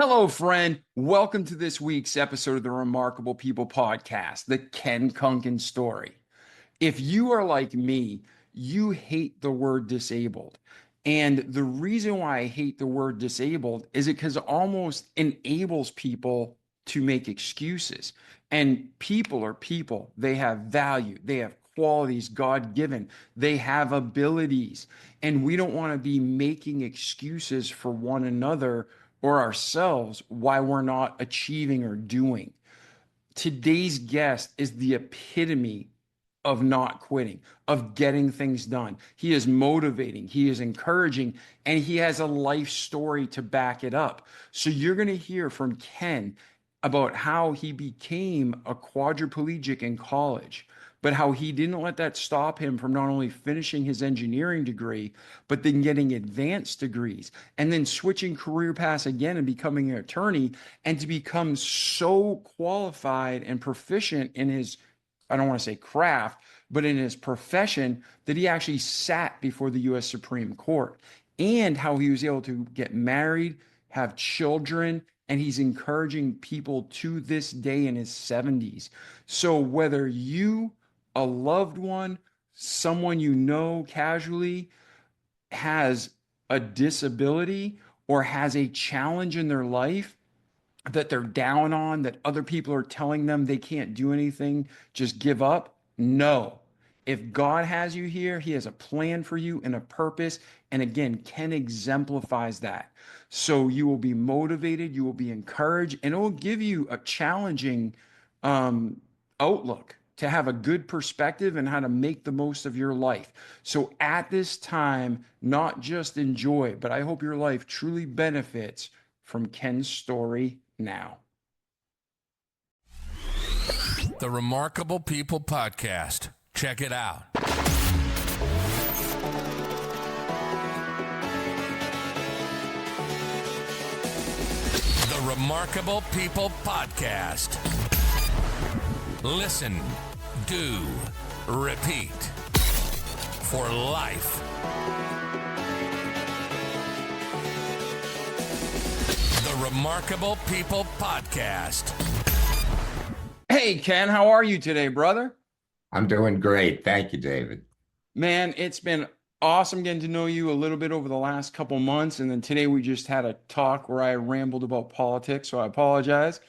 Hello, friend. Welcome to this week's episode of the Remarkable People podcast, the Ken KunKen story. If you are like me, you hate the word disabled. And the reason why I hate the word disabled is because it almost enables people to make excuses. And people are people. They have value, they have qualities God given, they have abilities. And we don't want to be making excuses for one another or ourselves why we're not achieving or doing. Today's guest is the epitome of not quitting, of getting things done. He is motivating, he is encouraging, and he has a life story to back it up. So you're going to hear from Ken about how he became a quadriplegic in college, but how he didn't let that stop him from not only finishing his engineering degree, but then getting advanced degrees and then switching career paths again and becoming an attorney and to become so qualified and proficient in his, I don't want to say craft, but in his profession that he actually sat before the US Supreme Court, and how he was able to get married, have children, and he's encouraging people to this day in his 70s. So whether you, a loved one, someone you know casually, has a disability or has a challenge in their life that they're down on, that other people are telling them they can't do anything, just give up. No. If God has you here, he has a plan for you and a purpose. And again, Ken exemplifies that. So you will be motivated, you will be encouraged, and it will give you a challenging outlook to have a good perspective and how to make the most of your life. So at this time, not just enjoy, but I hope your life truly benefits from Ken's story now. The Remarkable People podcast. Check it out. The Remarkable People podcast. Listen, do, repeat. For life. The Remarkable People podcast. Hey, Ken, how are you today, brother? I'm doing great. Thank you, David. Man, it's been awesome getting to know you a little bit over the last couple months. And then today we just had a talk where I rambled about politics, so I apologize.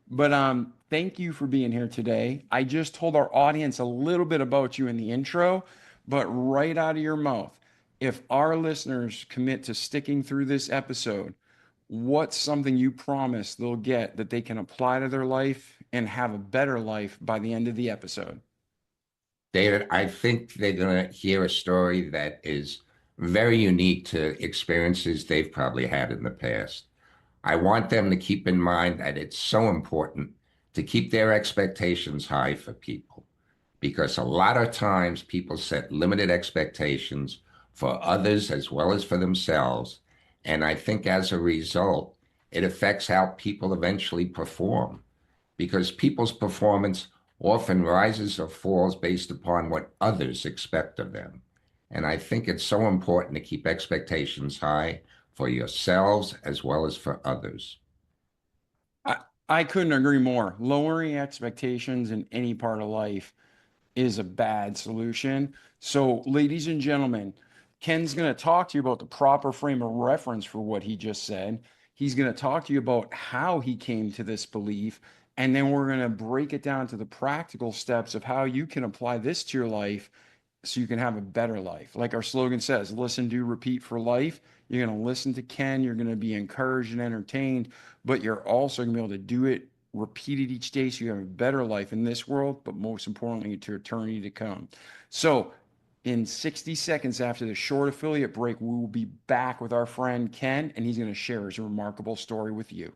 But thank you for being here today. I just told our audience a little bit about you in the intro, but right out of your mouth, if our listeners commit to sticking through this episode, what's something you promise they'll get that they can apply to their life and have a better life by the end of the episode? David, I think they're going to hear a story that is very unique to experiences they've probably had in the past. I want them to keep in mind that it's so important to keep their expectations high for people, because a lot of times people set limited expectations for others as well as for themselves. And I think as a result, it affects how people eventually perform, because people's performance often rises or falls based upon what others expect of them. And I think it's so important to keep expectations high for yourselves as well as for others. I couldn't agree more. Lowering expectations in any part of life is a bad solution. So, ladies and gentlemen, Ken's going to talk to you about the proper frame of reference for what he just said. He's going to talk to you about how he came to this belief. And then we're going to break it down to the practical steps of how you can apply this to your life so you can have a better life. Like our slogan says, listen, do, repeat for life. You're going to listen to Ken. You're going to be encouraged and entertained, but you're also going to be able to do it, repeat it each day so you have a better life in this world, but most importantly, to eternity to come. So in 60 seconds after the short affiliate break, we will be back with our friend Ken, and he's going to share his remarkable story with you.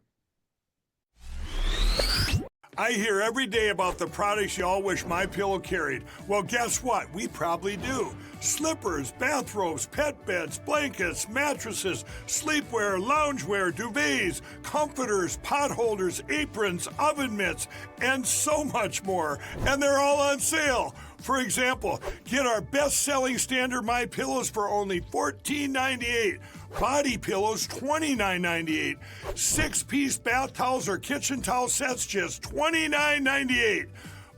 I hear every day about the products you all wish My Pillow carried. Well, guess what? We probably do. Slippers, bathrobes, pet beds, blankets, mattresses, sleepwear, loungewear, duvets, comforters, pot holders, aprons, oven mitts, and so much more. And they're all on sale. For example, get our best-selling standard My Pillows for only $14.98. Body pillows, $29.98. 6-piece bath towels or kitchen towel sets, just $29.98.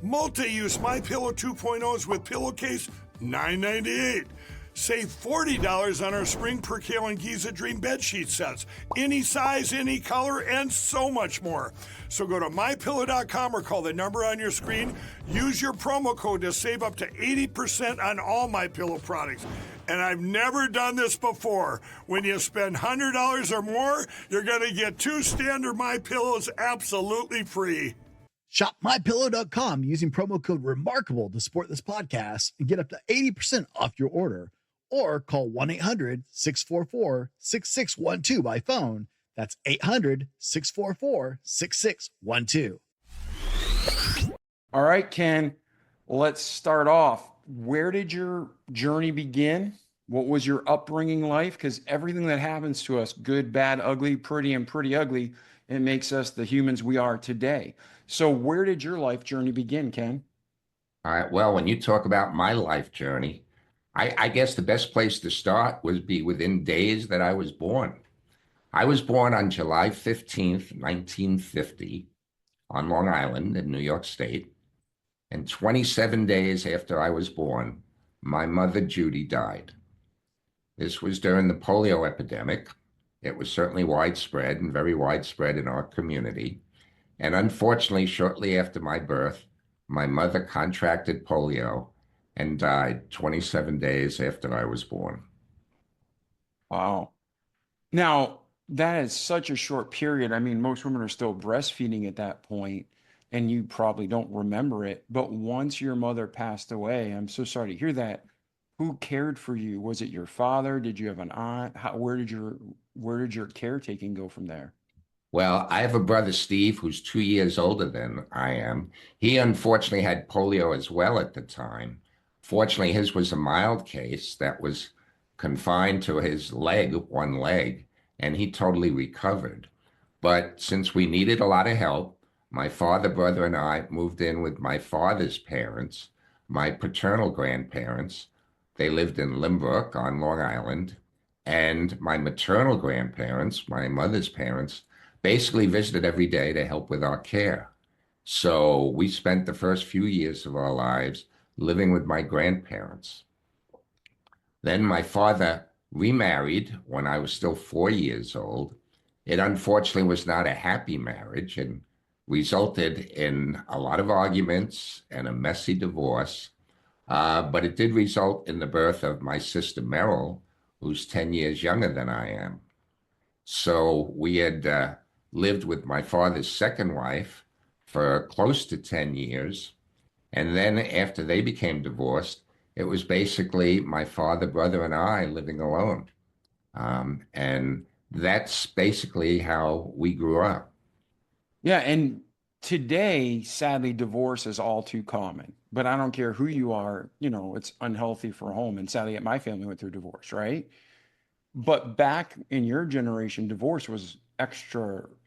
Multi-use My Pillow 2.0s with pillowcase, $9.98. Save $40 on our Spring Percale and Giza Dream bed sheet sets. Any size, any color, and so much more. So go to MyPillow.com or call the number on your screen. Use your promo code to save up to 80% on all My Pillow products. And I've never done this before. When you spend $100 or more, you're going to get 2 standard My Pillows absolutely free. Shop MyPillow.com using promo code REMARKABLE to support this podcast and get up to 80% off your order. Or call 1-800-644-6612 by phone. That's 800-644-6612. All right, Ken, let's start off. Where did your journey begin? What was your upbringing life? Because everything that happens to us, good, bad, ugly, pretty, and pretty ugly, it makes us the humans we are today. So where did your life journey begin, Ken? All right. Well, when you talk about my life journey, I guess the best place to start would be within days that I was born. I was born on July 15th, 1950, on Long Island in New York State. And 27 days after I was born, my mother, Judy, died. This was during the polio epidemic. It was certainly widespread and very widespread in our community. And unfortunately, shortly after my birth, my mother contracted polio and died 27 days after I was born. Wow. Now, that is such a short period. I mean, most women are still breastfeeding at that point, and you probably don't remember it. But once your mother passed away, I'm so sorry to hear that. Who cared for you? Was it your father? Did you have an aunt? Where did your caretaking go from there? Well, I have a brother, Steve, who's 2 years older than I am. He unfortunately had polio as well at the time. Fortunately, his was a mild case that was confined to his leg, one leg, and he totally recovered. But since we needed a lot of help, my father, brother, and I moved in with my father's parents, my paternal grandparents. They lived in Limbrook on Long Island. And my maternal grandparents, my mother's parents, basically visited every day to help with our care. So we spent the first few years of our lives living with my grandparents. Then my father remarried when I was still 4 years old. It unfortunately was not a happy marriage and resulted in a lot of arguments and a messy divorce. But it did result in the birth of my sister Merrill, who's 10 years younger than I am. So we had lived with my father's second wife for close to 10 years. And then after they became divorced, it was basically my father, brother, and I living alone. And that's basically how we grew up. Yeah, and today, sadly, divorce is all too common. But I don't care who you are, it's unhealthy for a home. And sadly, my family went through divorce, right? But back in your generation, divorce was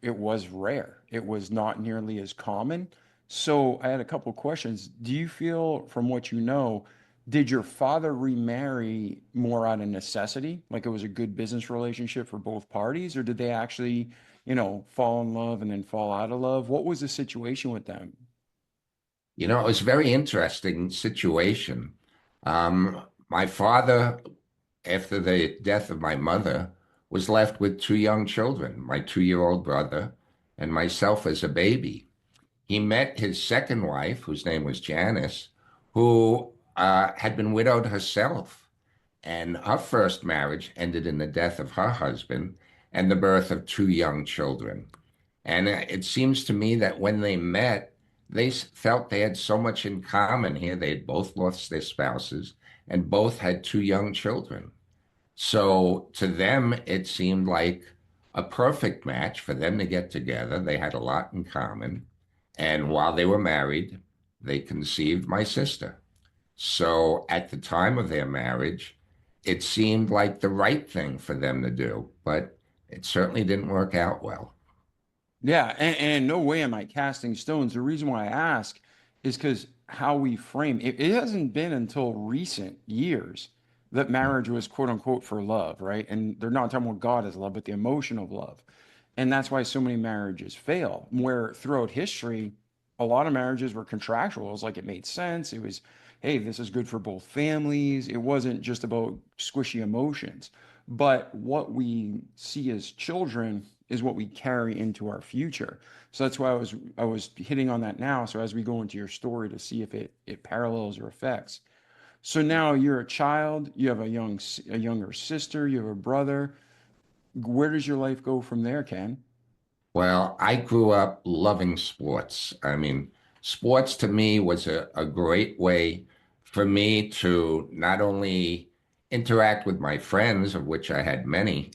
it was rare. It was not nearly as common. So I had a couple of questions. Do you feel, from what you know, did your father remarry more out of necessity? Like it was a good business relationship for both parties, or did they actually, fall in love and then fall out of love? What was the situation with them? It was a very interesting situation. My father, after the death of my mother, was left with 2 young children, my 2-year-old brother and myself as a baby. He met his second wife, whose name was Janice, who had been widowed herself. And her first marriage ended in the death of her husband and the birth of 2 young children. And it seems to me that when they met, they felt they had so much in common here. They had both lost their spouses and both had 2 young children. So to them, it seemed like a perfect match for them to get together. They had a lot in common. And while they were married, they conceived my sister. So at the time of their marriage, it seemed like the right thing for them to do, but it certainly didn't work out well. Yeah, and in no way am I casting stones. The reason why I ask is because how we frame it, it hasn't been until recent years that marriage was quote unquote for love, right? And they're not talking about God as love, but the emotion of love. And that's why so many marriages fail. Where throughout history, a lot of marriages were contractual. It was like it made sense. It was, hey, this is good for both families. It wasn't just about squishy emotions. But what we see as children is what we carry into our future. So that's why I was hitting on that now. So as we go into your story to see if it parallels or affects. So now you're a child, you have a younger sister, you have a brother. Where does your life go from there, Ken? Well, I grew up loving sports. I mean, sports to me was a great way for me to not only interact with my friends, of which I had many,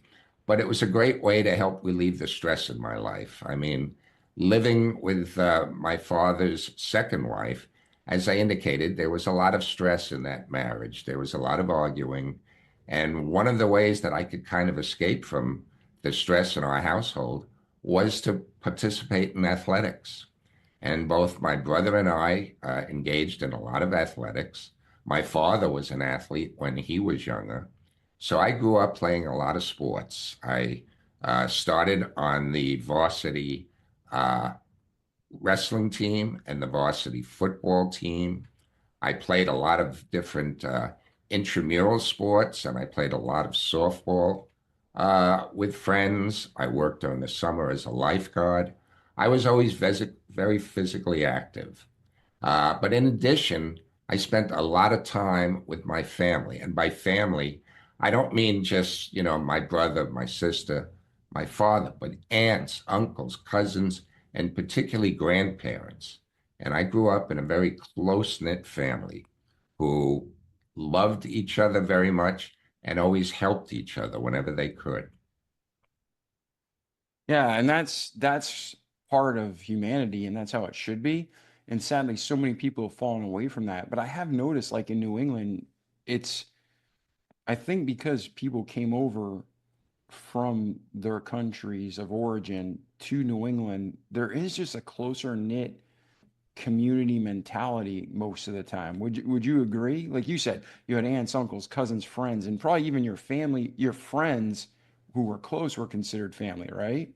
but it was a great way to help relieve the stress in my life. I mean, living with my father's second wife, as I indicated, there was a lot of stress in that marriage. There was a lot of arguing. And one of the ways that I could kind of escape from the stress in our household was to participate in athletics. And both my brother and I engaged in a lot of athletics. My father was an athlete when he was younger. So I grew up playing a lot of sports. I started on the varsity uh, wrestling team and the varsity football team. I played a lot of different intramural sports, and I played a lot of softball with friends. I worked during the summer as a lifeguard. I was always very physically active. But in addition, I spent a lot of time with my family. And by family, I don't mean just, my brother, my sister, my father, but aunts, uncles, cousins, and particularly grandparents. And I grew up in a very close-knit family who loved each other very much and always helped each other whenever they could. Yeah, and that's part of humanity, and that's how it should be. And sadly, so many people have fallen away from that. But I have noticed, like in New England, it's I think because people came over from their countries of origin to New England, there is just a closer knit community mentality most of the time. Would you agree? Like you said, you had aunts, uncles, cousins, friends, and probably even your family, your friends who were close were considered family, right?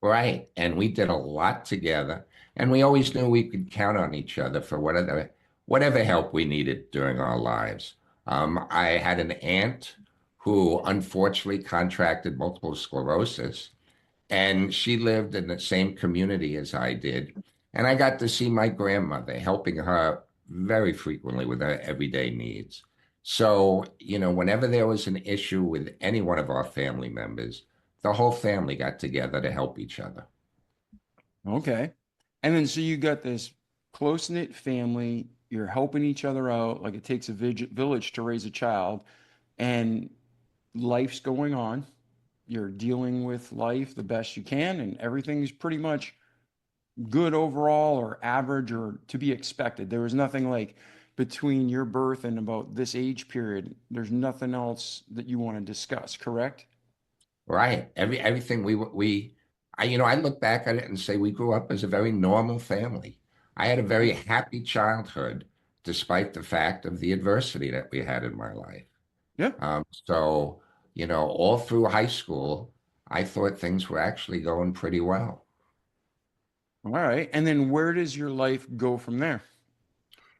Right. And we did a lot together. And we always knew we could count on each other for whatever help we needed during our lives. I had an aunt who unfortunately contracted multiple sclerosis, and she lived in the same community as I did. And I got to see my grandmother, helping her very frequently with her everyday needs. So, whenever there was an issue with any one of our family members, the whole family got together to help each other. Okay. And then so you got this close-knit family, you're helping each other out, like it takes a village to raise a child, and life's going on. You're dealing with life the best you can, and everything's pretty much good overall or average or to be expected. There was nothing like between your birth and about this age period, there's nothing else that you want to discuss, correct? Right. Everything I look back at it and say we grew up as a very normal family. I had a very happy childhood, despite the fact of the adversity that we had in my life. Yeah. So, all through high school, I thought things were actually going pretty well. All right. And then where does your life go from there?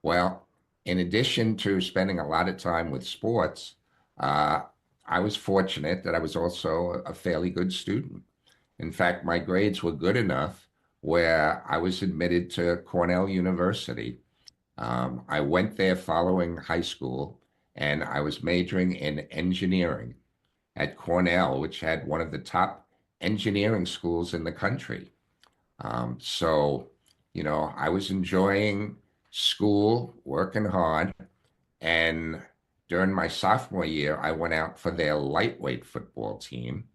Well, in addition to spending a lot of time with sports, uh, I was fortunate that I was also a fairly good student. In fact, my grades were good enough where I was admitted to Cornell University. I went there following high school, and I was majoring in engineering at Cornell, which had one of the top engineering schools in the country. So, I was enjoying school, working hard, and during my sophomore year, I went out for their lightweight football team,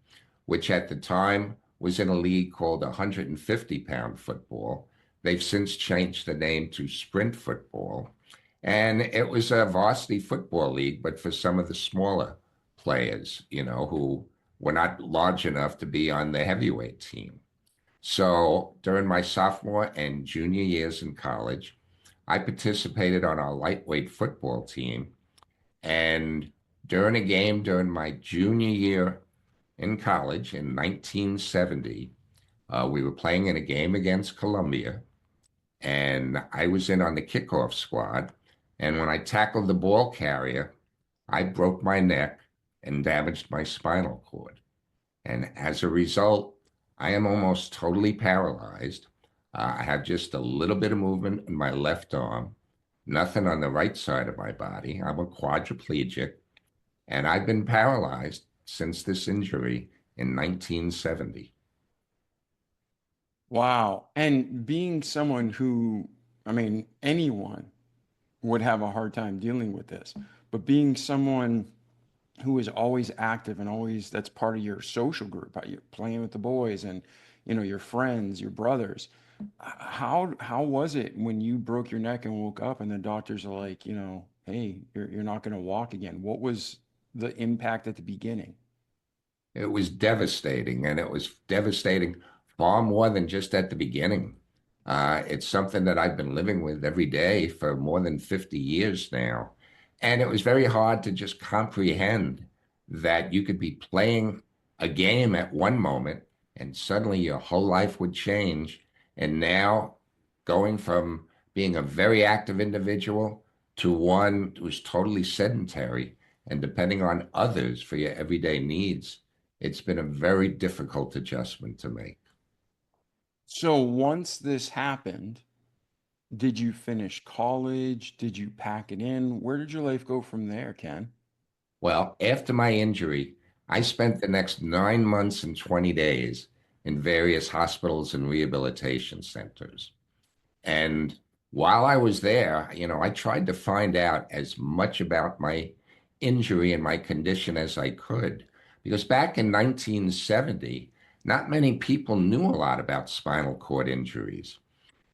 which at the time was in a league called 150-pound football. They've since changed the name to sprint football. And it was a varsity football league, but for some of the smaller players, who were not large enough to be on the heavyweight team. So during my sophomore and junior years in college, I participated on our lightweight football team. And during a game during my junior year in college in 1970, we were playing in a game against Columbia, and I was in on the kickoff squad. And when I tackled the ball carrier, I broke my neck and damaged my spinal cord. And as a result, I am almost totally paralyzed. I have just a little bit of movement in my left arm, nothing on the right side of my body. I'm a quadriplegic, and I've been paralyzed since this injury in 1970. Wow. And being someone who, I mean, anyone would have a hard time dealing with this, but being someone who is always active and always that's part of your social group, how you're playing with the boys and your friends, your brothers. How was it when you broke your neck and woke up and the doctors are like, hey, you're not going to walk again? What was the impact at the beginning? It was devastating, and it was devastating far more than just at the beginning. It's something that I've been living with every day for more than 50 years now. And it was very hard to just comprehend that you could be playing a game at one moment and suddenly your whole life would change. And now going from being a very active individual to one who's totally sedentary and depending on others for your everyday needs, it's been a very difficult adjustment to make. So once this happened, did you finish college? Did you pack it in? Where did your life go from there, Ken? Well, after my injury, I spent the next 9 months and 20 days in various hospitals and rehabilitation centers. And while I was there, I tried to find out as much about my injury and my condition as I could. Because back in 1970, not many people knew a lot about spinal cord injuries.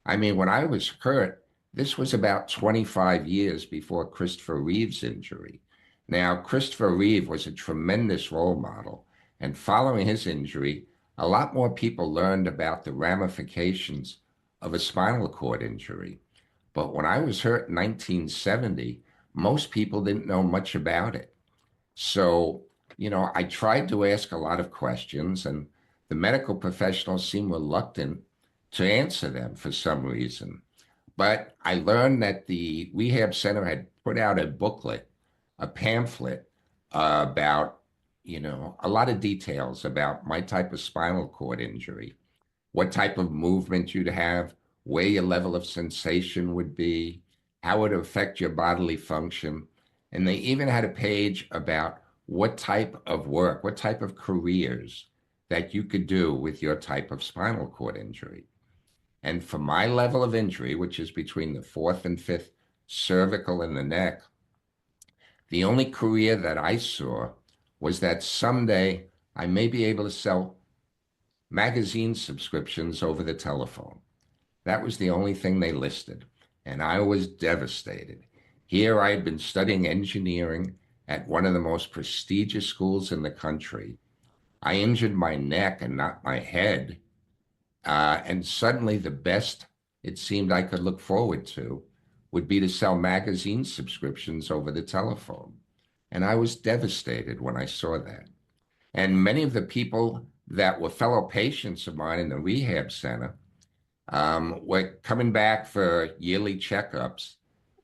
I mean, when I was hurt, this was about 25 years before Christopher Reeve's injury. Now, Christopher Reeve was a tremendous role model, and following his injury, a lot more people learned about the ramifications of a spinal cord injury. But when I was hurt in 1970, most people didn't know much about it. So, I tried to ask a lot of questions, and the medical professionals seemed reluctant to answer them for some reason. But I learned that the rehab center had put out a booklet, a pamphlet about, a lot of details about my type of spinal cord injury, what type of movement you'd have, where your level of sensation would be, how it would affect your bodily function. And they even had a page about what type of work, what type of careers that you could do with your type of spinal cord injury. And for my level of injury, which is between the fourth and fifth cervical and the neck, the only career that I saw was that someday I may be able to sell magazine subscriptions over the telephone. That was the only thing they listed. And I was devastated. Here I had been studying engineering at one of the most prestigious schools in the country. I injured my neck and not my head. And suddenly the best it seemed I could look forward to would be to sell magazine subscriptions over the telephone. And I was devastated when I saw that. And many of the people that were fellow patients of mine in the rehab center were coming back for yearly checkups.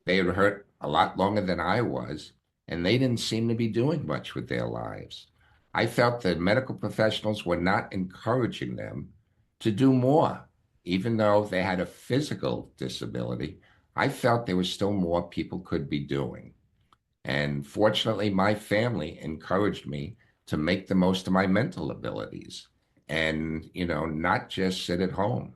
They had hurt a lot longer than I was, and they didn't seem to be doing much with their lives. I felt that medical professionals were not encouraging them to do more. Even though they had a physical disability, I felt there was still more people could be doing. And fortunately, my family encouraged me to make the most of my mental abilities and, not just sit at home.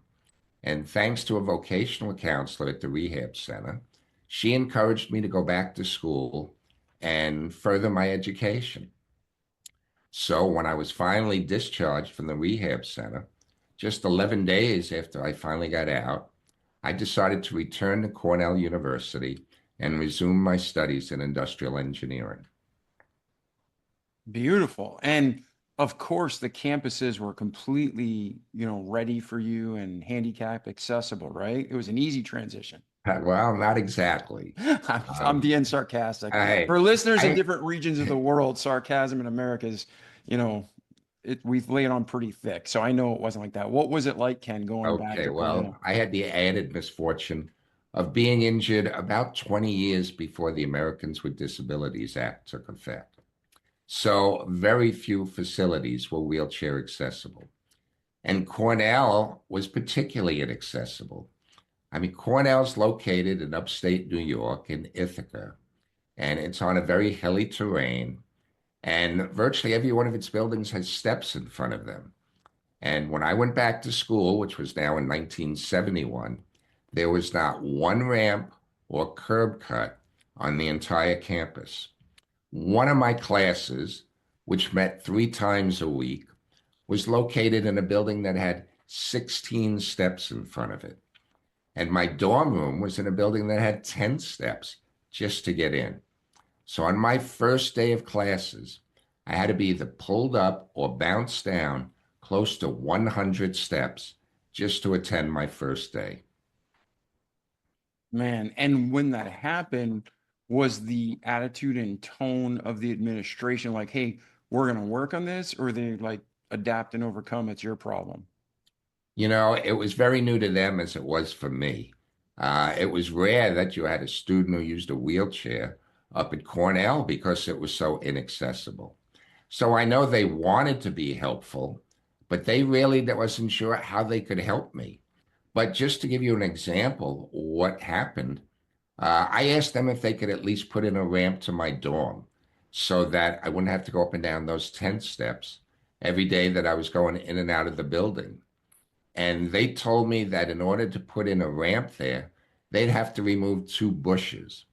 And thanks to a vocational counselor at the rehab center, she encouraged me to go back to school and further my education. So when I was finally discharged from the rehab center, just 11 days after I finally got out, I decided to return to Cornell University and resumed my studies in industrial engineering. Beautiful. And of course, the campuses were completely, ready for you and handicap accessible, right? It was an easy transition. Well, not exactly. I'm being sarcastic. I, For listeners in I, different regions of the world, sarcasm in America is, you know, we've laid on pretty thick. So I know it wasn't like that. What was it like, Ken, going back okay, to well, Cornell? I had the added misfortune of being injured about 20 years before the Americans with Disabilities Act took effect. So very few facilities were wheelchair accessible. And Cornell was particularly inaccessible. I mean, Cornell's located in upstate New York in Ithaca, and it's on a very hilly terrain. And virtually every one of its buildings has steps in front of them. And when I went back to school, which was now in 1971, there was not one ramp or curb cut on the entire campus. One of my classes, which met 3 times a week, was located in a building that had 16 steps in front of it. And my dorm room was in a building that had 10 steps just to get in. So on my first day of classes, I had to be either pulled up or bounced down close to 100 steps just to attend my first day. Man, and when that happened, was the attitude and tone of the administration like, hey, we're going to work on this, or they like adapt and overcome, it's your problem? You know, it was very new to them as it was for me. It was rare that you had a student who used a wheelchair up at Cornell because it was so inaccessible. So I know they wanted to be helpful, but they really wasn't sure how they could help me. But just to give you an example, what happened, I asked them if they could at least put in a ramp to my dorm so that I wouldn't have to go up and down those 10 steps every day that I was going in and out of the building. And they told me that in order to put in a ramp there, they'd have to remove 2 bushes.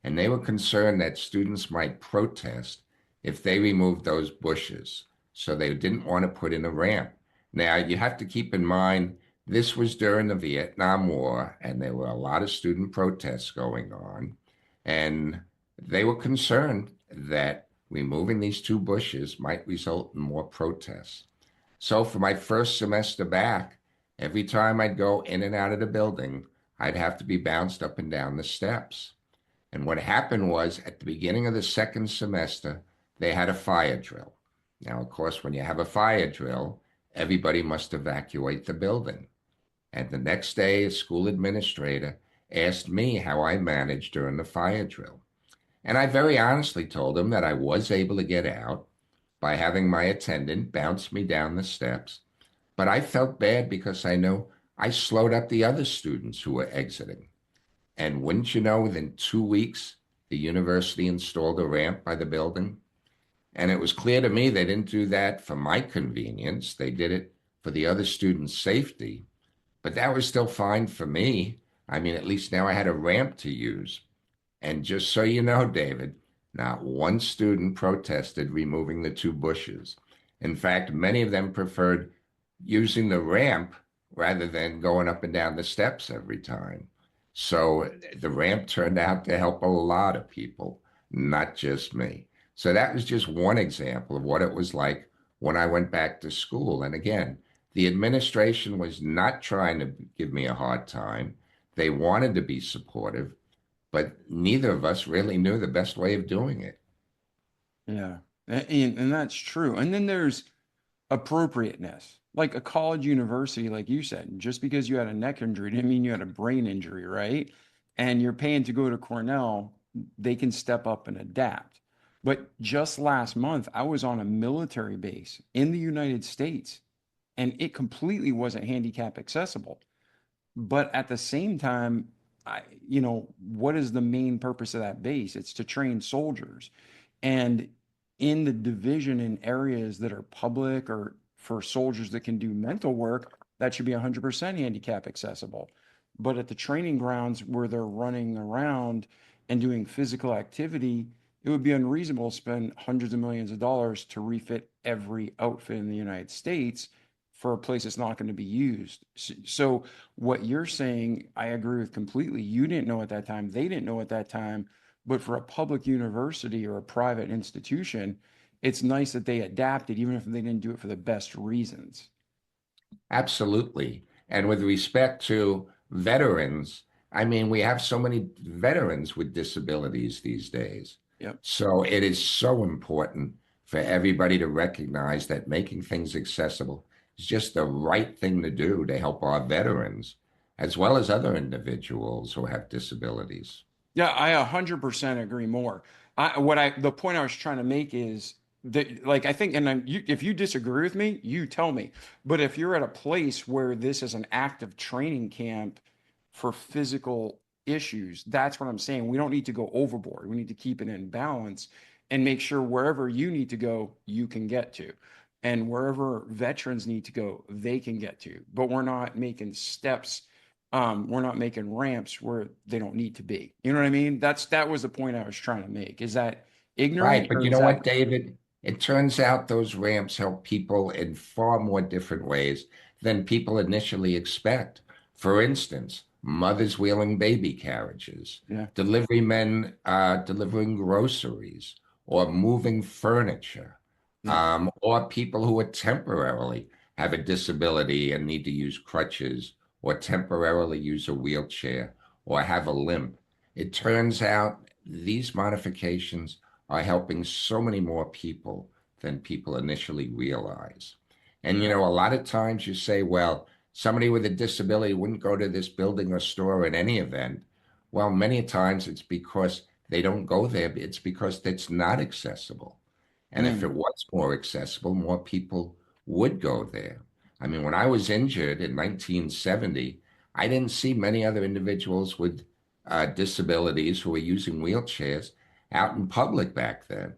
And they were concerned that students might protest if they removed those bushes. So they didn't want to put in a ramp. Now, you have to keep in mind, this was during the Vietnam War, and there were a lot of student protests going on. And they were concerned that removing these 2 bushes might result in more protests. So for my first semester back, every time I'd go in and out of the building, I'd have to be bounced up and down the steps. And what happened was at the beginning of the second semester, they had a fire drill. Now, of course, when you have a fire drill, everybody must evacuate the building. And the next day, a school administrator asked me how I managed during the fire drill. And I very honestly told him that I was able to get out by having my attendant bounce me down the steps. But I felt bad because I know I slowed up the other students who were exiting. And wouldn't you know, within 2 weeks, the university installed a ramp by the building. And it was clear to me they didn't do that for my convenience. They did it for the other students' safety. But that was still fine for me. I mean, at least now I had a ramp to use. And just so you know, David, not one student protested removing the 2 bushes. In fact, many of them preferred using the ramp rather than going up and down the steps every time. So the ramp turned out to help a lot of people, not just me. So that was just one example of what it was like when I went back to school. And again, the administration was not trying to give me a hard time. They wanted to be supportive, but neither of us really knew the best way of doing it. Yeah. And that's true. And then there's appropriateness. Like a college university, like you said, just because you had a neck injury didn't mean you had a brain injury, right? And you're paying to go to Cornell, they can step up and adapt. But just last month, I was on a military base in the United States, and it completely wasn't handicap accessible. But at the same time, what is the main purpose of that base? It's to train soldiers. And in the division in areas that are public or for soldiers that can do mental work, that should be 100% handicap accessible. But at the training grounds where they're running around and doing physical activity, it would be unreasonable to spend hundreds of millions of dollars to refit every outfit in the United States for a place that's not going to be used. So what you're saying, I agree with completely. You didn't know at that time, they didn't know at that time, but for a public university or a private institution, it's nice that they adapted, even if they didn't do it for the best reasons. Absolutely. And with respect to veterans, I mean, we have so many veterans with disabilities these days. Yep. So it is so important for everybody to recognize that making things accessible is just the right thing to do to help our veterans, as well as other individuals who have disabilities. Yeah, I 100% agree more. The point I was trying to make is that, like, I think, and if you disagree with me, you tell me. But if you're at a place where this is an active training camp for physical issues, that's what I'm saying. We don't need to go overboard. We need to keep it in balance and make sure wherever you need to go, you can get to. And wherever veterans need to go, they can get to. But we're not making steps, we're not making ramps where they don't need to be. You know what I mean? That was the point I was trying to make. Is that Right. ignorant But or you is know that what, David? It turns out those ramps help people in far more different ways than people initially expect. For instance, mothers wheeling baby carriages, yeah, delivery men delivering groceries, or moving furniture, yeah, or people who are temporarily have a disability and need to use crutches, or temporarily use a wheelchair, or have a limp. It turns out these modifications are helping so many more people than people initially realize. And, you yeah, know, a lot of times you say, well, somebody with a disability wouldn't go to this building or store in any event. Well, many times it's because they don't go there. It's because it's not accessible. And if mm, it was more accessible, more people would go there. I mean, when I was injured in 1970, I didn't see many other individuals with disabilities who were using wheelchairs out in public back then.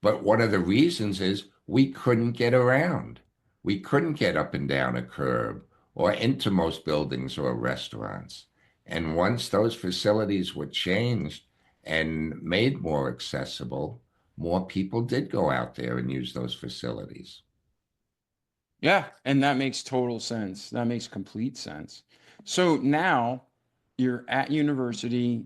But one of the reasons is we couldn't get around. We couldn't get up and down a curb or into most buildings or restaurants. And once those facilities were changed and made more accessible, more people did go out there and use those facilities. yeah. And that makes total sense. That makes complete sense. So now you're at university,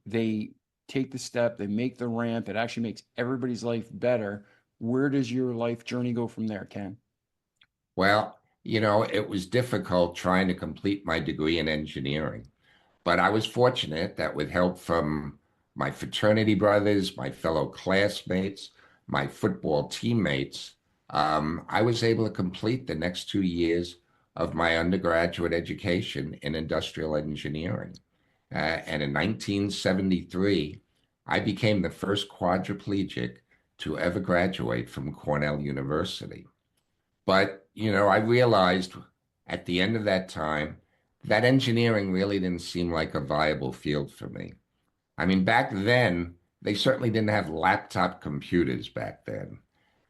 they take the step, they make the ramp, it actually makes everybody's life better. Where does your life journey go from there, Ken? Well, you know, it was difficult trying to complete my degree in engineering. But I was fortunate that with help from my fraternity brothers, my fellow classmates, my football teammates, I was able to complete the next 2 years of my undergraduate education in industrial engineering. And in 1973, I became the first quadriplegic to ever graduate from Cornell University. But, you know, I realized at the end of that time that engineering really didn't seem like a viable field for me. I mean, back then, they certainly didn't have laptop computers back then.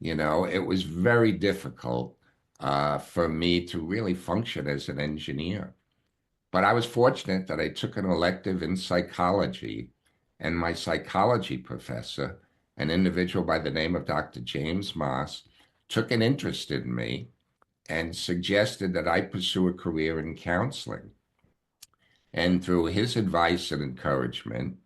You know, it was very difficult for me to really function as an engineer. But I was fortunate that I took an elective in psychology, and my psychology professor, an individual by the name of Dr. James Moss, took an interest in me and suggested that I pursue a career in counseling. And through his advice and encouragement,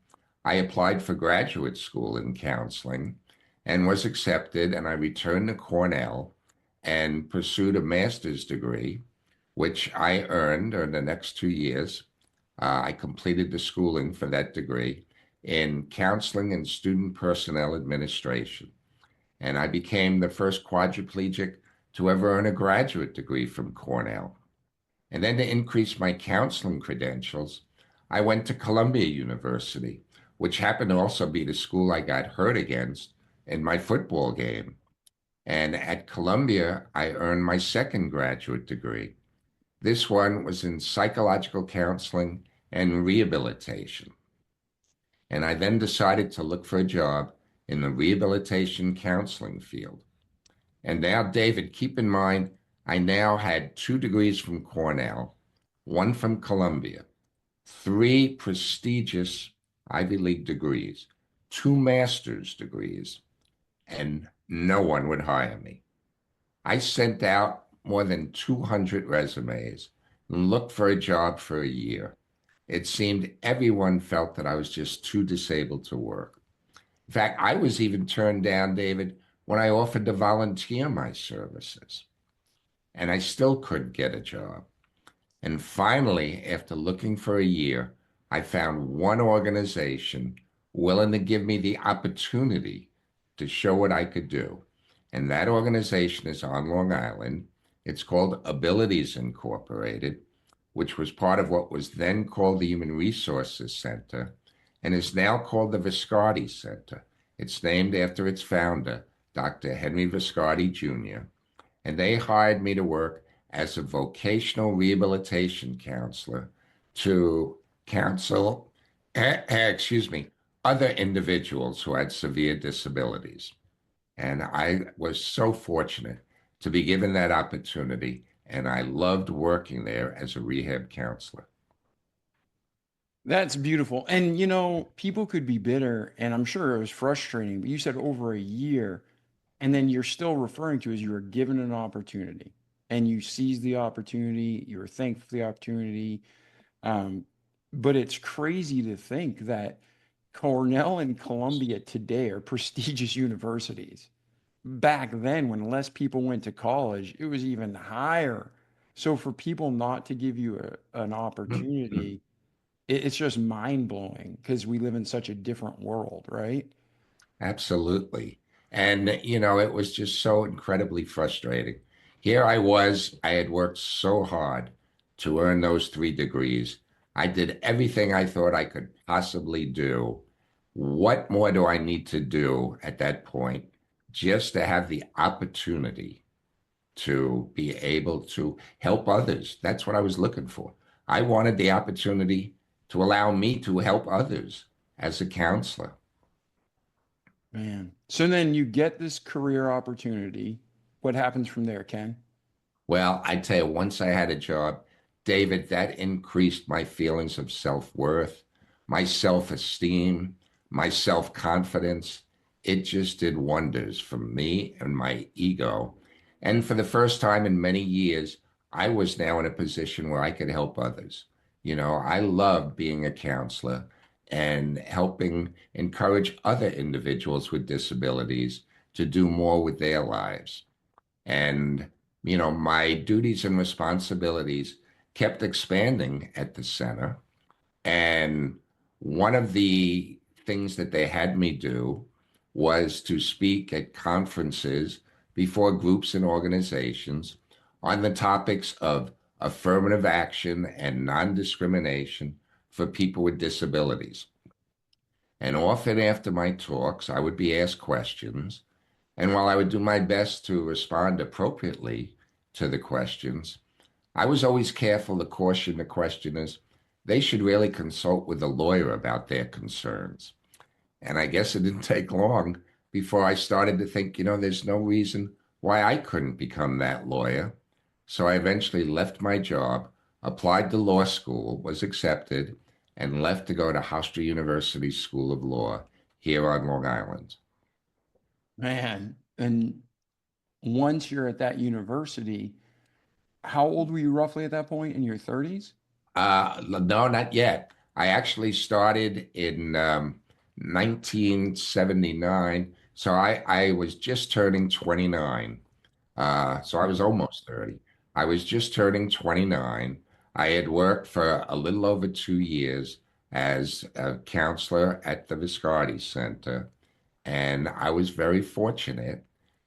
I applied for graduate school in counseling and was accepted. And I returned to Cornell and pursued a master's degree, which I earned in the next 2 years. I completed the schooling for that degree in counseling and student personnel administration. And I became the first quadriplegic to ever earn a graduate degree from Cornell. And then to increase my counseling credentials, I went to Columbia University, which happened to also be the school I got hurt against in my football game. And at Columbia, I earned my second graduate degree. This one was in psychological counseling and rehabilitation. And I then decided to look for a job in the rehabilitation counseling field. And now, David, keep in mind, I now had 2 degrees from Cornell, one from Columbia, 3 prestigious Ivy League degrees, 2 master's degrees, and no one would hire me. I sent out more than 200 resumes and looked for a job for a year. It seemed everyone felt that I was just too disabled to work. In fact, I was even turned down, David, when I offered to volunteer my services, and I still couldn't get a job. And finally, after looking for a year, I found one organization willing to give me the opportunity to show what I could do. And that organization is on Long Island. It's called Abilities Incorporated, which was part of what was then called the Human Resources Center and is now called the Viscardi Center. It's named after its founder, Dr. Henry Viscardi Jr., and they hired me to work as a vocational rehabilitation counselor to counsel, other individuals who had severe disabilities. And I was so fortunate to be given that opportunity, and I loved working there as a rehab counselor. That's beautiful. And people could be bitter, and I'm sure it was frustrating, but you said over a year, and then you're still referring to as you were given an opportunity and you seized the opportunity, you were thankful for the opportunity. But it's crazy to think that Cornell and Columbia today are prestigious universities. Back then, when less people went to college, it was even higher. So for people not to give you an opportunity, it's just mind blowing because we live in such a different world, right? Absolutely. And, it was just so incredibly frustrating. Here I had worked so hard to earn those 3 degrees. I did everything I thought I could possibly do. What more do I need to do at that point just to have the opportunity to be able to help others? That's what I was looking for. I wanted the opportunity to allow me to help others as a counselor. Man. So then you get this career opportunity. What happens from there, Ken? Well, I tell you, once I had a job, David, that increased my feelings of self-worth, my self-esteem, my self-confidence. It just did wonders for me and my ego. And for the first time in many years, I was now in a position where I could help others. I loved being a counselor and helping encourage other individuals with disabilities to do more with their lives. And, my duties and responsibilities kept expanding at the center. And one of the things that they had me do was to speak at conferences before groups and organizations on the topics of affirmative action and non-discrimination for people with disabilities. And often after my talks, I would be asked questions. And while I would do my best to respond appropriately to the questions, I was always careful to caution the questioners they should really consult with a lawyer about their concerns. And I guess it didn't take long before I started to think, there's no reason why I couldn't become that lawyer. So I eventually left my job, applied to law school, was accepted, and left to go to Hofstra University School of Law here on Long Island. Man. And once you're at that university, how old were you roughly at that point? In your 30s? No, not yet. I actually started in 1979. So I was just turning 29. So I was almost 30. I was just turning 29. I had worked for a little over 2 years as a counselor at the Viscardi Center. And I was very fortunate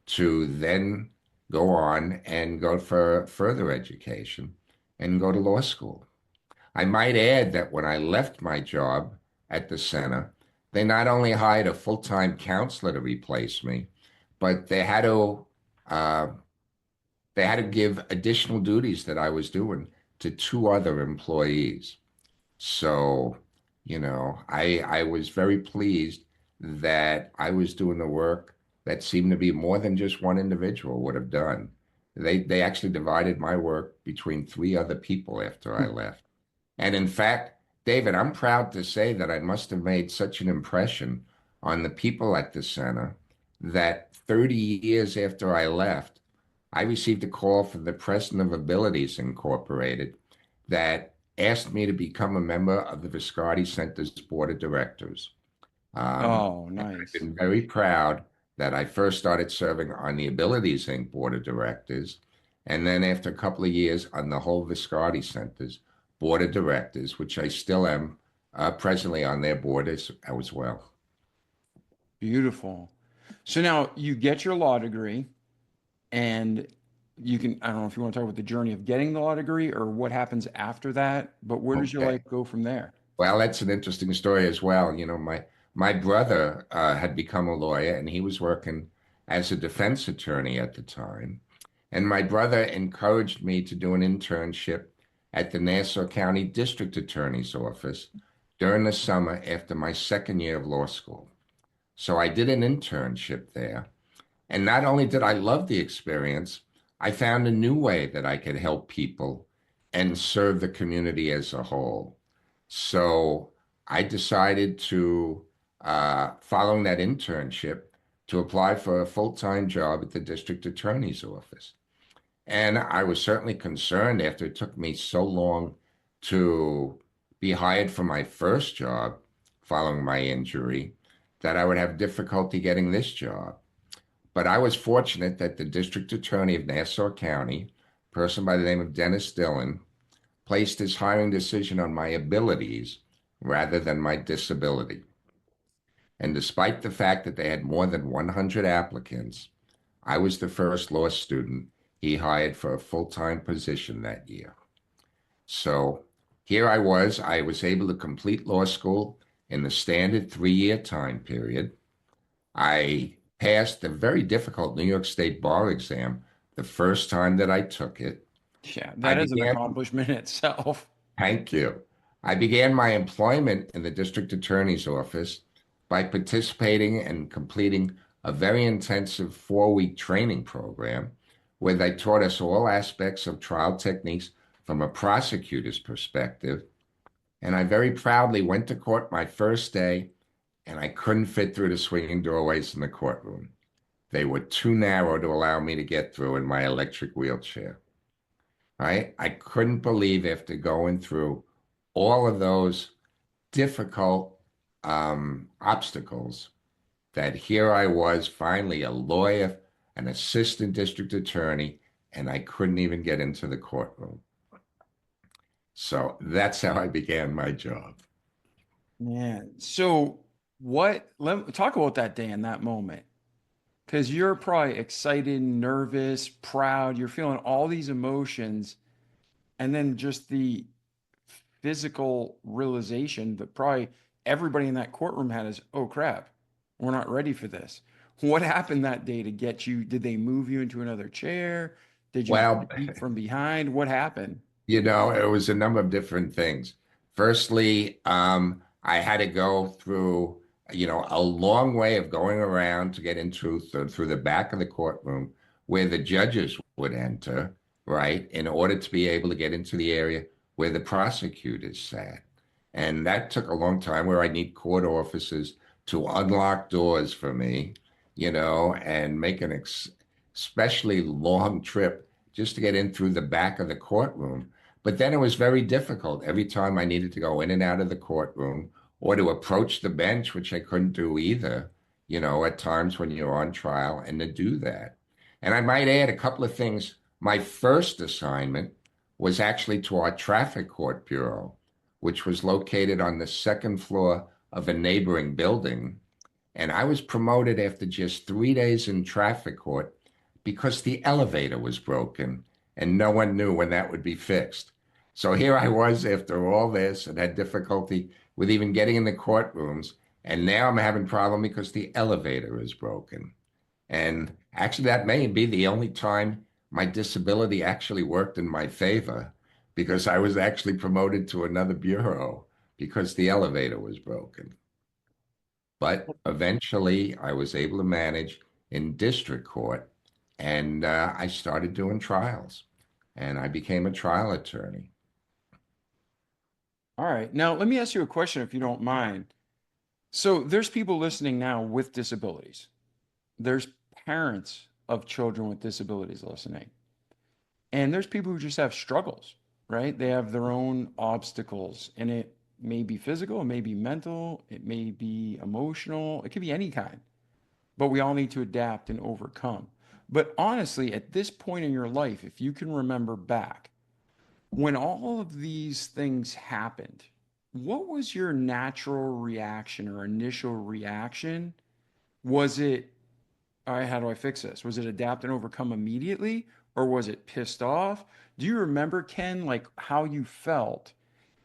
to then go on and go for further education and go to law school. I might add that when I left my job at the center, they not only hired a full-time counselor to replace me, but uh, they had to give additional duties that I was doing to 2 other employees. So, I was very pleased that I was doing the work that seemed to be more than just one individual would have done. They actually divided my work between 3 other people after I left. And in fact, David, I'm proud to say that I must have made such an impression on the people at the center that 30 years after I left, I received a call from the President of Abilities Incorporated that asked me to become a member of the Viscardi Center's Board of Directors. Oh, And I've nice. been very proud that I first started serving on the Abilities Inc. Board of Directors, and then after a couple of years on the whole Viscardi Center's Board of Directors, which I still am presently on their board as well. Beautiful. So now you get your law degree, and you can, I don't know if you want to talk about the journey of getting the law degree or what happens after that, but where does your Okay. life go from there? Well, that's an interesting story as well. My brother had become a lawyer, and he was working as a defense attorney at the time. And my brother encouraged me to do an internship at the Nassau County District Attorney's Office during the summer after my second year of law school. So I did an internship there. And not only did I love the experience, I found a new way that I could help people and serve the community as a whole. So I decided to, following that internship, to apply for a full-time job at the district attorney's office. And I was certainly concerned after it took me so long to be hired for my first job following my injury that I would have difficulty getting this job. But I was fortunate that the district attorney of Nassau County, a person by the name of Dennis Dillon, placed his hiring decision on my abilities rather than my disability. And despite the fact that they had more than 100 applicants, I was the first law student he hired for a full-time position that year. So here I was able to complete law school in the standard 3-year time period. I passed the very difficult New York State bar exam the first time that I took it. Yeah, I that is an began, accomplishment in itself. thank you. I began my employment in the district attorney's office by participating and completing a very intensive 4-week training program where they taught us all aspects of trial techniques from a prosecutor's perspective. And I very proudly went to court my first day, and I couldn't fit through the swinging doorways in the courtroom. They were too narrow to allow me to get through in my electric wheelchair. Right? I couldn't believe after going through all of those difficult obstacles that here I was finally a lawyer, an assistant district attorney, and I couldn't even get into the courtroom. So that's how I began my job. Yeah. So let talk about that day and that moment. Because you're probably excited, nervous, proud. You're feeling all these emotions. And then just the physical realization that probably everybody in that courtroom had is, oh crap, we're not ready for this. What happened that day to get you? Did they move you into another chair? Did you Well, get beat from behind? What happened? it was a number of different things. Firstly, I had to go through, a long way of going around to get into through the back of the courtroom where the judges would enter, right, in order to be able to get into the area where the prosecutors sat. And that took a long time where I need court officers to unlock doors for me, and make an especially long trip just to get in through the back of the courtroom. But then it was very difficult every time I needed to go in and out of the courtroom or to approach the bench, which I couldn't do either, at times when you're on trial, and to do that. And I might add a couple of things. My first assignment was actually to our traffic court bureau, which was located on the second floor of a neighboring building. And I was promoted after just 3 days in traffic court because the elevator was broken and no one knew when that would be fixed. So here I was after all this and had difficulty with even getting in the courtrooms. And now I'm having a problem because the elevator is broken. And actually, that may be the only time my disability actually worked in my favor because I was actually promoted to another bureau because the elevator was broken. But eventually, I was able to manage in district court, and I started doing trials, and I became a trial attorney. All right. Now, let me ask you a question if you don't mind. So, there's people listening now with disabilities. There's parents of children with disabilities listening. And there's people who just have struggles, right? They have their own obstacles, and it may be physical, it may be mental, it may be emotional, it could be any kind, but we all need to adapt and overcome. But honestly, at this point in your life, if you can remember back, when all of these things happened, what was your natural reaction or initial reaction? Was it, all right, how do I fix this? Was it adapt and overcome immediately, or was it pissed off? Do you remember, Ken, like how you felt?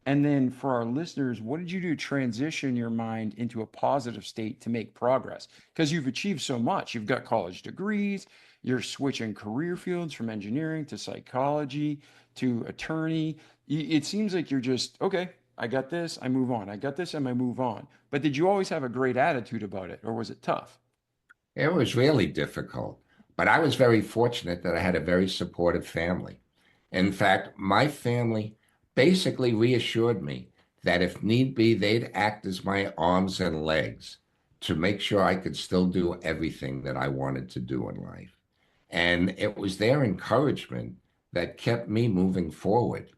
And then for our listeners, what did you do to transition your mind into a positive state to make progress? Because you've achieved so much. You've got college degrees, you're switching career fields from engineering to psychology to attorney. It seems like you're just, okay, I got this, I move on. I got this, and I move on. But did you always have a great attitude about it, or was it tough? It was really difficult, but I was very fortunate that I had a very supportive family. In fact, my family basically reassured me that if need be, they'd act as my arms and legs to make sure I could still do everything that I wanted to do in life. And it was their encouragement that kept me moving forward.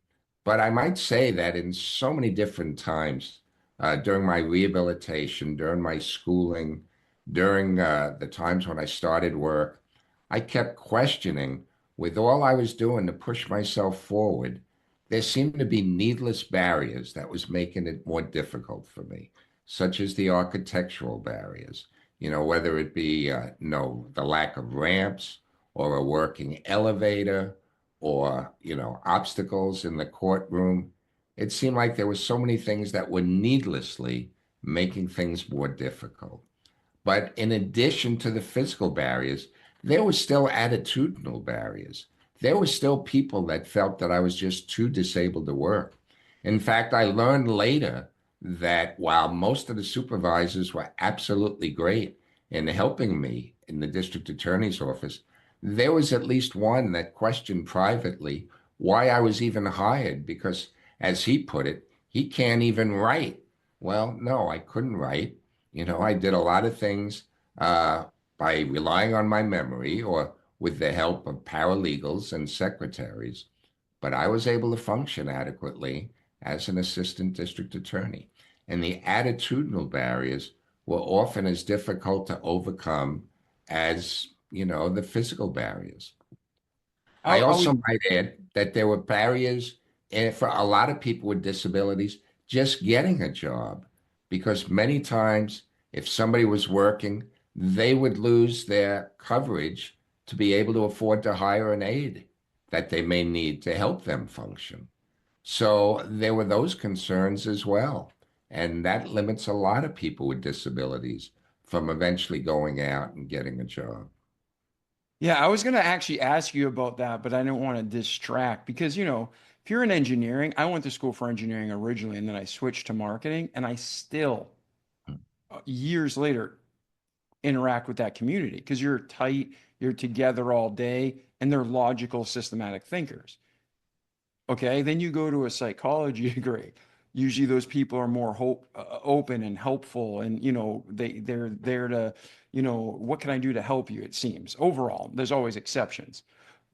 But I might say that in so many different times, during my rehabilitation, during my schooling, during the times when I started work, I kept questioning with all I was doing to push myself forward. There seemed to be needless barriers that was making it more difficult for me, such as the architectural barriers, whether it be no, the lack of ramps or a working elevator or, obstacles in the courtroom. It seemed like there were so many things that were needlessly making things more difficult. But in addition to the physical barriers, there were still attitudinal barriers. There were still people that felt that I was just too disabled to work. In fact, I learned later that while most of the supervisors were absolutely great in helping me in the district attorney's office, there was at least one that questioned privately why I was even hired because, as he put it, he can't even write. Well, no, I couldn't write. I did a lot of things by relying on my memory or with the help of paralegals and secretaries, but I was able to function adequately as an assistant district attorney. And the attitudinal barriers were often as difficult to overcome as, the physical barriers. I I was also might add that there were barriers for a lot of people with disabilities just getting a job, because many times if somebody was working, they would lose their coverage to be able to afford to hire an aide that they may need to help them function. So there were those concerns as well. And that limits a lot of people with disabilities from eventually going out and getting a job. Yeah, I was going to actually ask you about that, but I didn't want to distract because, if you're in engineering, I went to school for engineering originally and then I switched to marketing, and I still, years later, interact with that community because you're tight, you're together all day, and they're logical, systematic thinkers. Okay, then you go to a psychology degree. Usually those people are more open and helpful, and they're there to, what can I do to help you? It seems overall, there's always exceptions.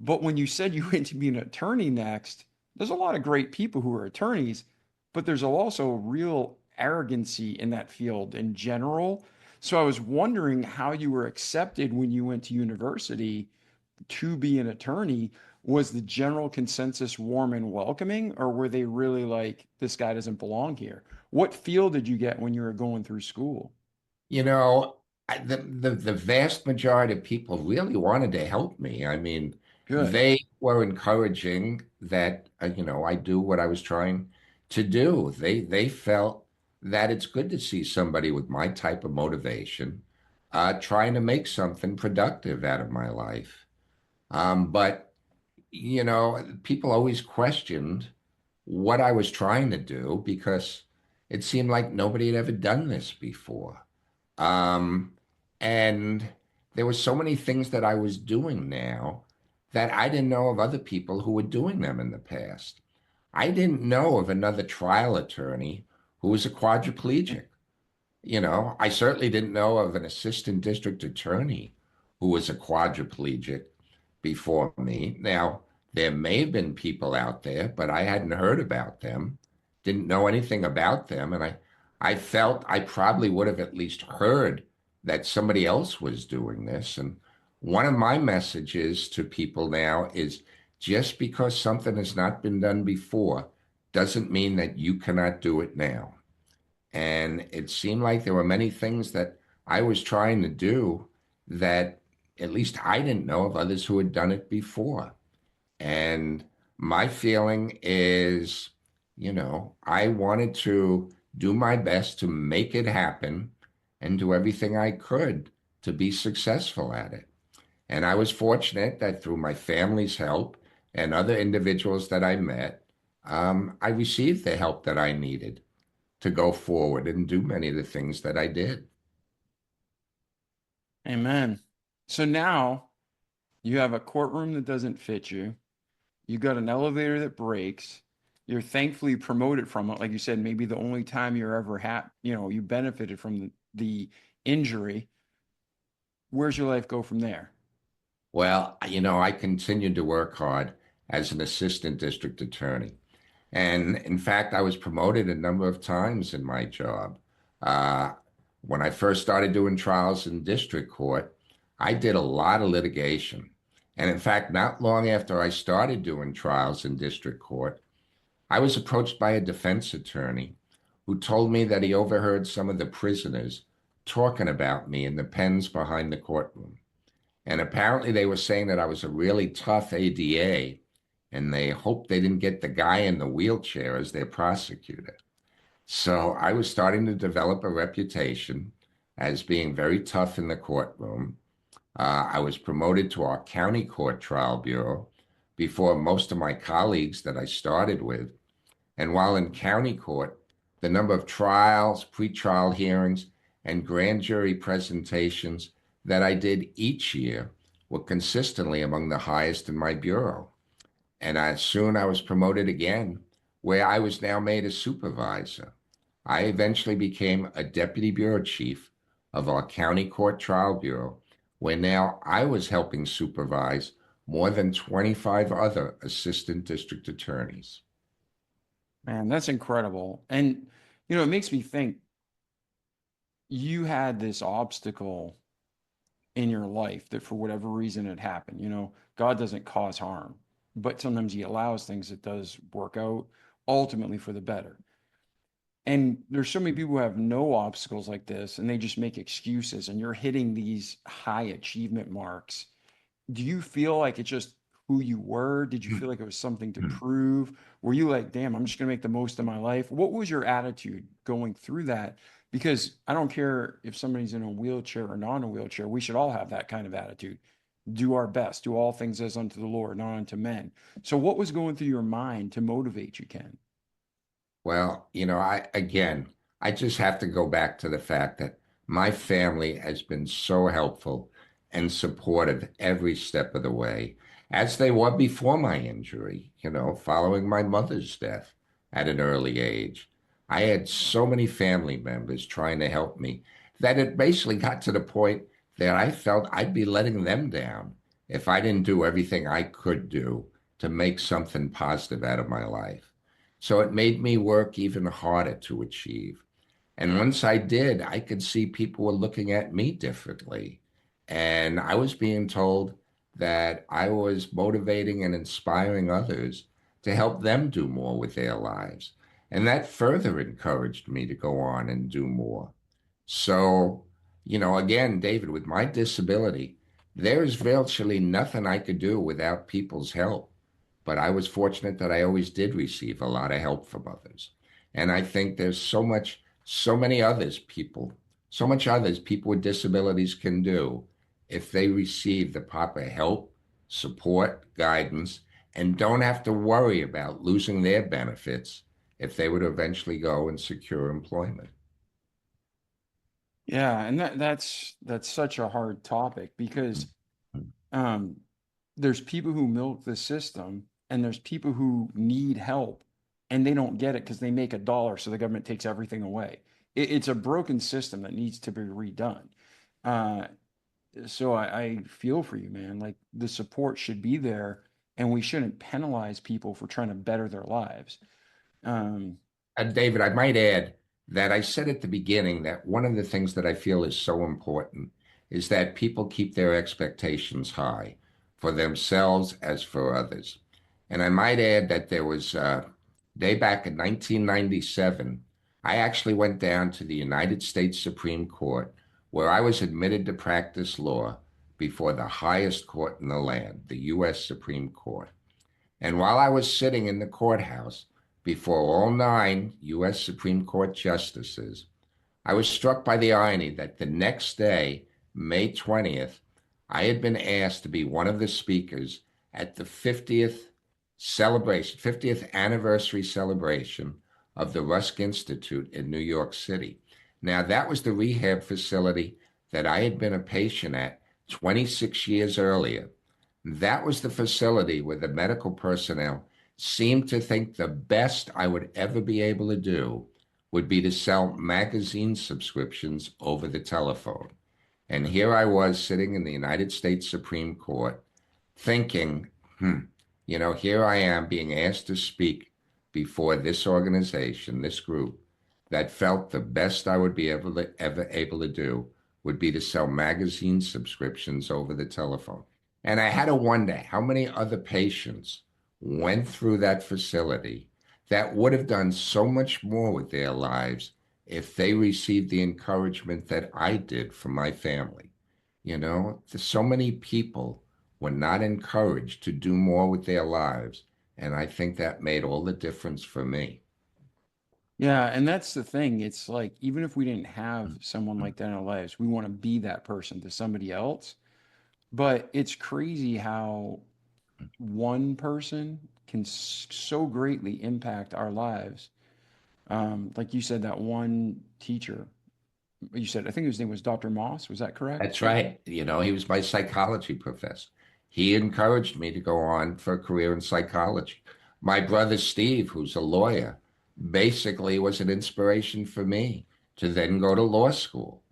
But when you said you went to be an attorney next, there's a lot of great people who are attorneys, but there's also real arrogancy in that field in general. So I was wondering how you were accepted when you went to university to be an attorney. Was the general consensus warm and welcoming, or were they really like, this guy doesn't belong here? What feel did you get when you were going through school? You know, the vast majority of people really wanted to help me. I mean, Good. they were encouraging that I do what I was trying to do. They felt that it's good to see somebody with my type of motivation trying to make something productive out of my life. But people always questioned what I was trying to do because it seemed like nobody had ever done this before. Um, and there were so many things that I was doing now that I didn't know of other people who were doing them in the past. I didn't know of another trial attorney who was a quadriplegic. I certainly didn't know of an assistant district attorney who was a quadriplegic before me. Now, there may have been people out there, but I hadn't heard about them, didn't know anything about them. And I felt I probably would have at least heard that somebody else was doing this. And one of my messages to people now is just because something has not been done before doesn't mean that you cannot do it now. And it seemed like there were many things that I was trying to do that at least I didn't know of others who had done it before. And my feeling is, I wanted to do my best to make it happen and do everything I could to be successful at it. And I was fortunate that through my family's help and other individuals that I met, I received the help that I needed to go forward and do many of the things that I did. Amen. So now you have a courtroom that doesn't fit you. You got an elevator that breaks. You're thankfully promoted from it. Like you said, maybe the only time you're ever you benefited from the injury. Where's your life go from there? Well, I continued to work hard as an assistant district attorney. And in fact, I was promoted a number of times in my job. Uh, when I first started doing trials in district court, I did a lot of litigation. And in fact, not long after I started doing trials in district court, I was approached by a defense attorney who told me that he overheard some of the prisoners talking about me in the pens behind the courtroom. And apparently they were saying that I was a really tough ADA and they hoped they didn't get the guy in the wheelchair as their prosecutor. So I was starting to develop a reputation as being very tough in the courtroom. I was promoted to our county court trial bureau before most of my colleagues that I started with. And while in county court, the number of trials, pretrial hearings, and grand jury presentations that I did each year were consistently among the highest in my bureau. And soon I was promoted again, where I was now made a supervisor. I eventually became a deputy bureau chief of our county court trial bureau, where now I was helping supervise more than 25 other assistant district attorneys. Man, that's incredible. And, it makes me think you had this obstacle in your life that for whatever reason it happened. God doesn't cause harm, but sometimes he allows things that does work out ultimately for the better. And there's so many people who have no obstacles like this and they just make excuses, and you're hitting these high achievement marks. Do you feel like it's just who you were? Did you feel like it was something to prove? Were you like, damn, I'm just going to make the most of my life? What was your attitude going through that? Because I don't care if somebody's in a wheelchair or not in a wheelchair, we should all have that kind of attitude. Do our best, do all things as unto the Lord, not unto men. So what was going through your mind to motivate you, Ken? Well, I just have to go back to the fact that my family has been so helpful and supportive every step of the way, as they were before my injury, following my mother's death at an early age. I had so many family members trying to help me that it basically got to the point that I felt I'd be letting them down if I didn't do everything I could do to make something positive out of my life. So it made me work even harder to achieve. And once I did, I could see people were looking at me differently. And I was being told that I was motivating and inspiring others to help them do more with their lives. And that further encouraged me to go on and do more. So, again, David, with my disability, there's virtually nothing I could do without people's help. But I was fortunate that I always did receive a lot of help from others. And I think there's so many others people, so much others people with disabilities can do if they receive the proper help, support, guidance, and don't have to worry about losing their benefits if they would eventually go and secure employment. Yeah, and that's such a hard topic because um, there's people who milk the system and there's people who need help and they don't get it because they make $1, so the government takes everything away. It's a broken system that needs to be redone. Uh, So I feel for you, man. Like the support should be there, and we shouldn't penalize people for trying to better their lives. Um, And David, I might add that I said at the beginning that one of the things that I feel is so important is that people keep their expectations high for themselves as for others. And I might add that there was a day back in 1997, I actually went down to the United States Supreme Court where I was admitted to practice law before the highest court in the land, the U.S. Supreme Court. And while I was sitting in the courthouse before all 9 U.S. Supreme Court justices, I was struck by the irony that the next day, May 20th, I had been asked to be one of the speakers at the 50th anniversary celebration of the Rusk Institute in New York City. Now, that was the rehab facility that I had been a patient at 26 years earlier. That was the facility where the medical personnel seemed to think the best I would ever be able to do would be to sell magazine subscriptions over the telephone. And here I was sitting in the United States Supreme Court thinking, here I am being asked to speak before this organization, this group, that felt the best I would be ever able to do would be to sell magazine subscriptions over the telephone. And I had to wonder how many other patients went through that facility that would have done so much more with their lives if they received the encouragement that I did from my family. So many people were not encouraged to do more with their lives. And I think that made all the difference for me. yeah, and that's the thing. It's like even if we didn't have someone like that in our lives, we want to be that person to somebody else. But it's crazy how one person can so greatly impact our lives. Like you said, that one teacher, you said, I think his name was Dr. Moss. Was that correct? That's right. He was my psychology professor. He encouraged me to go on for a career in psychology. My brother Steve, who's a lawyer, basically was an inspiration for me to then go to law school,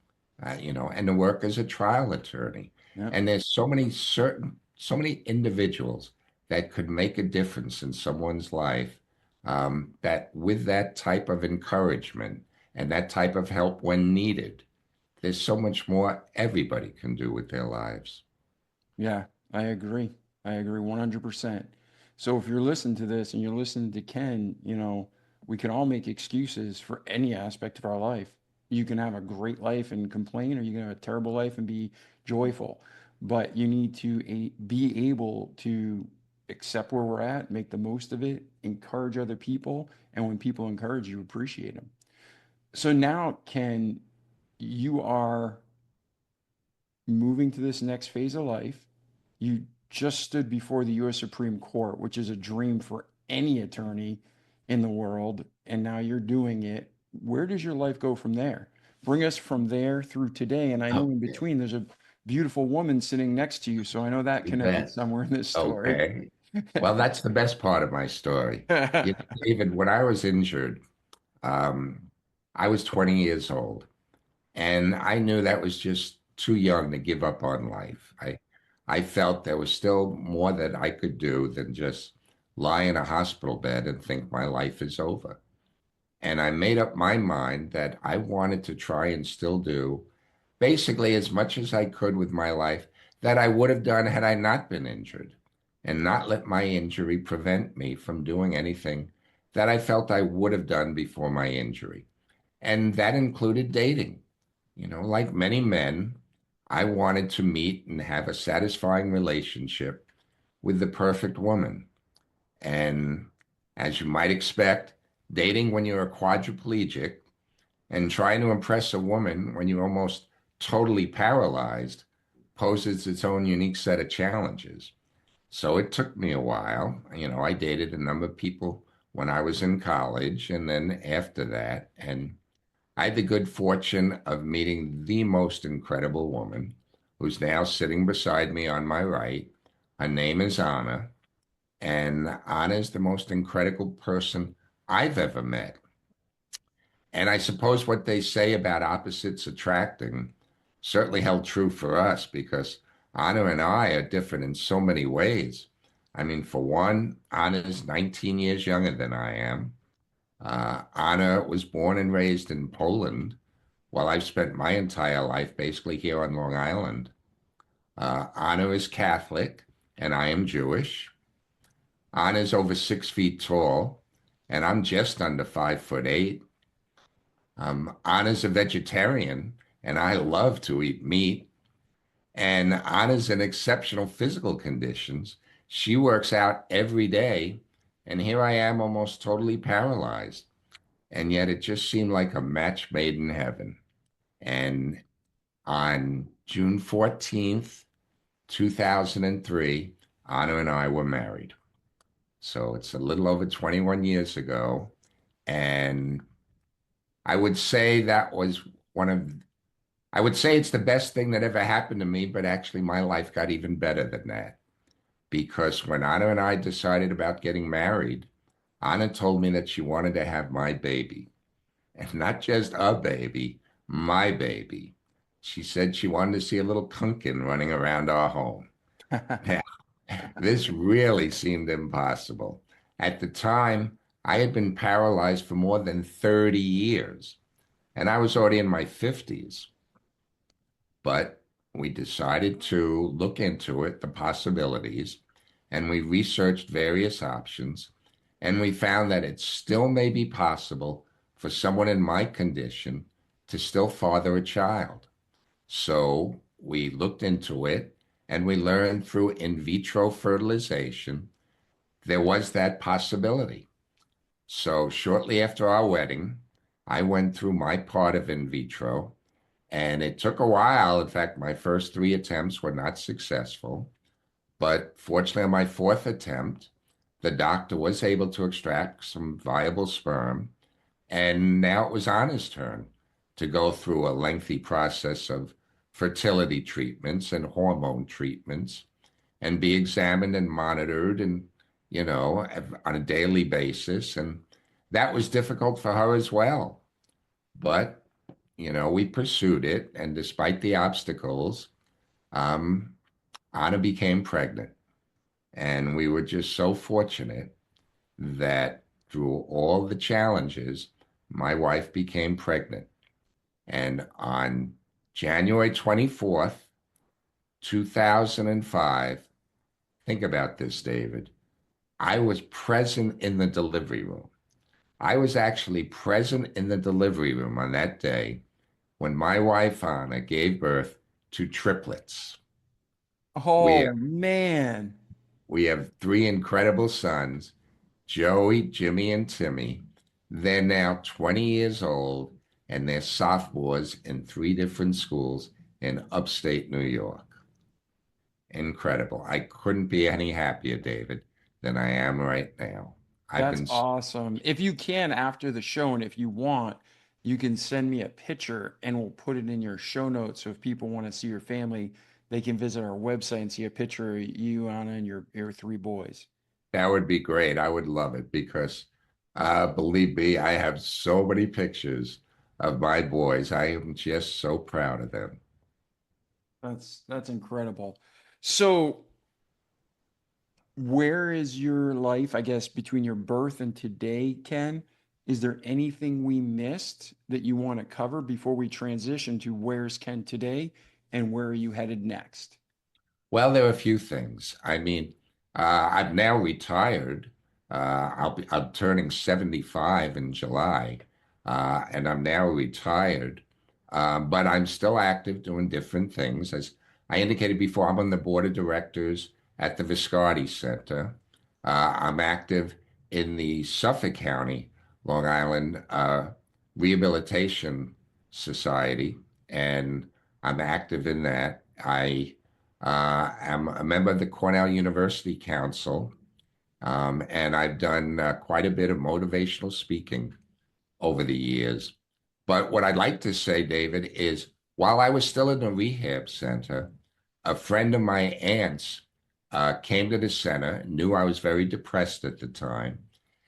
and to work as a trial attorney. Yeah. And there's so many individuals that could make a difference in someone's life, that with that type of encouragement and that type of help when needed, there's so much more everybody can do with their lives. Yeah, I agree. I agree 100%. So if you're listening to this and you're listening to Ken, we can all make excuses for any aspect of our life. You can have a great life and complain, or you can have a terrible life and be joyful. But you need to be able to accept where we're at, make the most of it, encourage other people, and when people encourage you, appreciate them. So now, Ken, you are moving to this next phase of life. You just stood before the U.S. Supreme Court, which is a dream for any attorney in the world, and now you're doing it. Where does your life go from there? Bring us from there through today. And I know in between there's a beautiful woman sitting next to you, so I know that You connected bet. somewhere in this story. Okay. Well, that's the best part of my story. David, when I was injured, um, I was 20 years old, and I knew that was just too young to give up on life. I felt there was still more that I could do than just lie in a hospital bed and think my life is over. And I made up my mind that I wanted to try and still do basically as much as I could with my life that I would have done had I not been injured, and not let my injury prevent me from doing anything that I felt I would have done before my injury. And that included dating. Like many men, I wanted to meet and have a satisfying relationship with the perfect woman. And as you might expect, dating when you're a quadriplegic and trying to impress a woman when you're almost totally paralyzed poses its own unique set of challenges. So it took me a while. I dated a number of people when I was in college and then after that. And I had the good fortune of meeting the most incredible woman who's now sitting beside me on my right. Her name is Anna. And Anna is the most incredible person I've ever met. And I suppose what they say about opposites attracting certainly held true for us because Anna and I are different in so many ways. I mean, for one, Anna's 19 years younger than I am. Anna was born and raised in Poland, while I've spent my entire life basically here on Long Island. Anna is Catholic, and I am Jewish. Anna's over 6 feet tall, and I'm just under 5'8". Anna's a vegetarian, and I love to eat meat. And Anna's in exceptional physical conditions. She works out every day, and here I am almost totally paralyzed. And yet it just seemed like a match made in heaven. And on June 14th, 2003, Anna and I were married. So it's a little over 21 years ago. And I would say that was I would say it's the best thing that ever happened to me, but actually my life got even better than that. Because when Anna and I decided about getting married, Anna told me that she wanted to have my baby. And not just a baby, my baby. She said she wanted to see a little KunKen running around our home. Now, this really seemed impossible. At the time, I had been paralyzed for more than 30 years, and I was already in my 50s. But we decided to look into it, the possibilities, and we researched various options, and we found that it still may be possible for someone in my condition to still father a child. So we looked into it, and we learned through in vitro fertilization there was that possibility. So shortly after our wedding, I went through my part of in vitro, and it took a while. In fact, my first 3 attempts were not successful. But fortunately, on my 4th attempt, the doctor was able to extract some viable sperm. And now it was Anna's turn to go through a lengthy process of fertility treatments and hormone treatments and be examined and monitored and, on a daily basis. And that was difficult for her as well. But, we pursued it. And despite the obstacles, Anna became pregnant. And we were just so fortunate that through all the challenges, my wife became pregnant. And on January 24th, 2005, think about this, David, I was present in the delivery room. I was actually present in the delivery room on that day when my wife, Anna, gave birth to triplets. Oh, man. We have 3 incredible sons, Joey, Jimmy, and Timmy. They're now 20 years old, and they're sophomores in 3 different schools in upstate New York. Incredible. I couldn't be any happier, David, than I am right now. That's awesome. If you can, after the show, and if you want, you can send me a picture and we'll put it in your show notes. So if people want to see your family, they can visit our website and see a picture of you, Anna, and your 3 boys. That would be great. I would love it because, believe me, I have so many pictures of my boys. I am just so proud of them. That's incredible. So where is your life, I guess, between your birth and today, Ken? Is there anything we missed that you want to cover before we transition to where's Ken today and where are you headed next? Well, there are a few things. I mean, I'm now retired. I'm turning 75 in July, and I'm now retired. But I'm still active doing different things. As I indicated before, I'm on the board of directors at the Viscardi Center. I'm active in the Suffolk County, Long Island Rehabilitation Society, and I'm active in that. I am a member of the Cornell University Council, and I've done quite a bit of motivational speaking over the years. But what I'd like to say, David, is while I was still in the rehab center, a friend of my aunt's came to the center, knew I was very depressed at the time,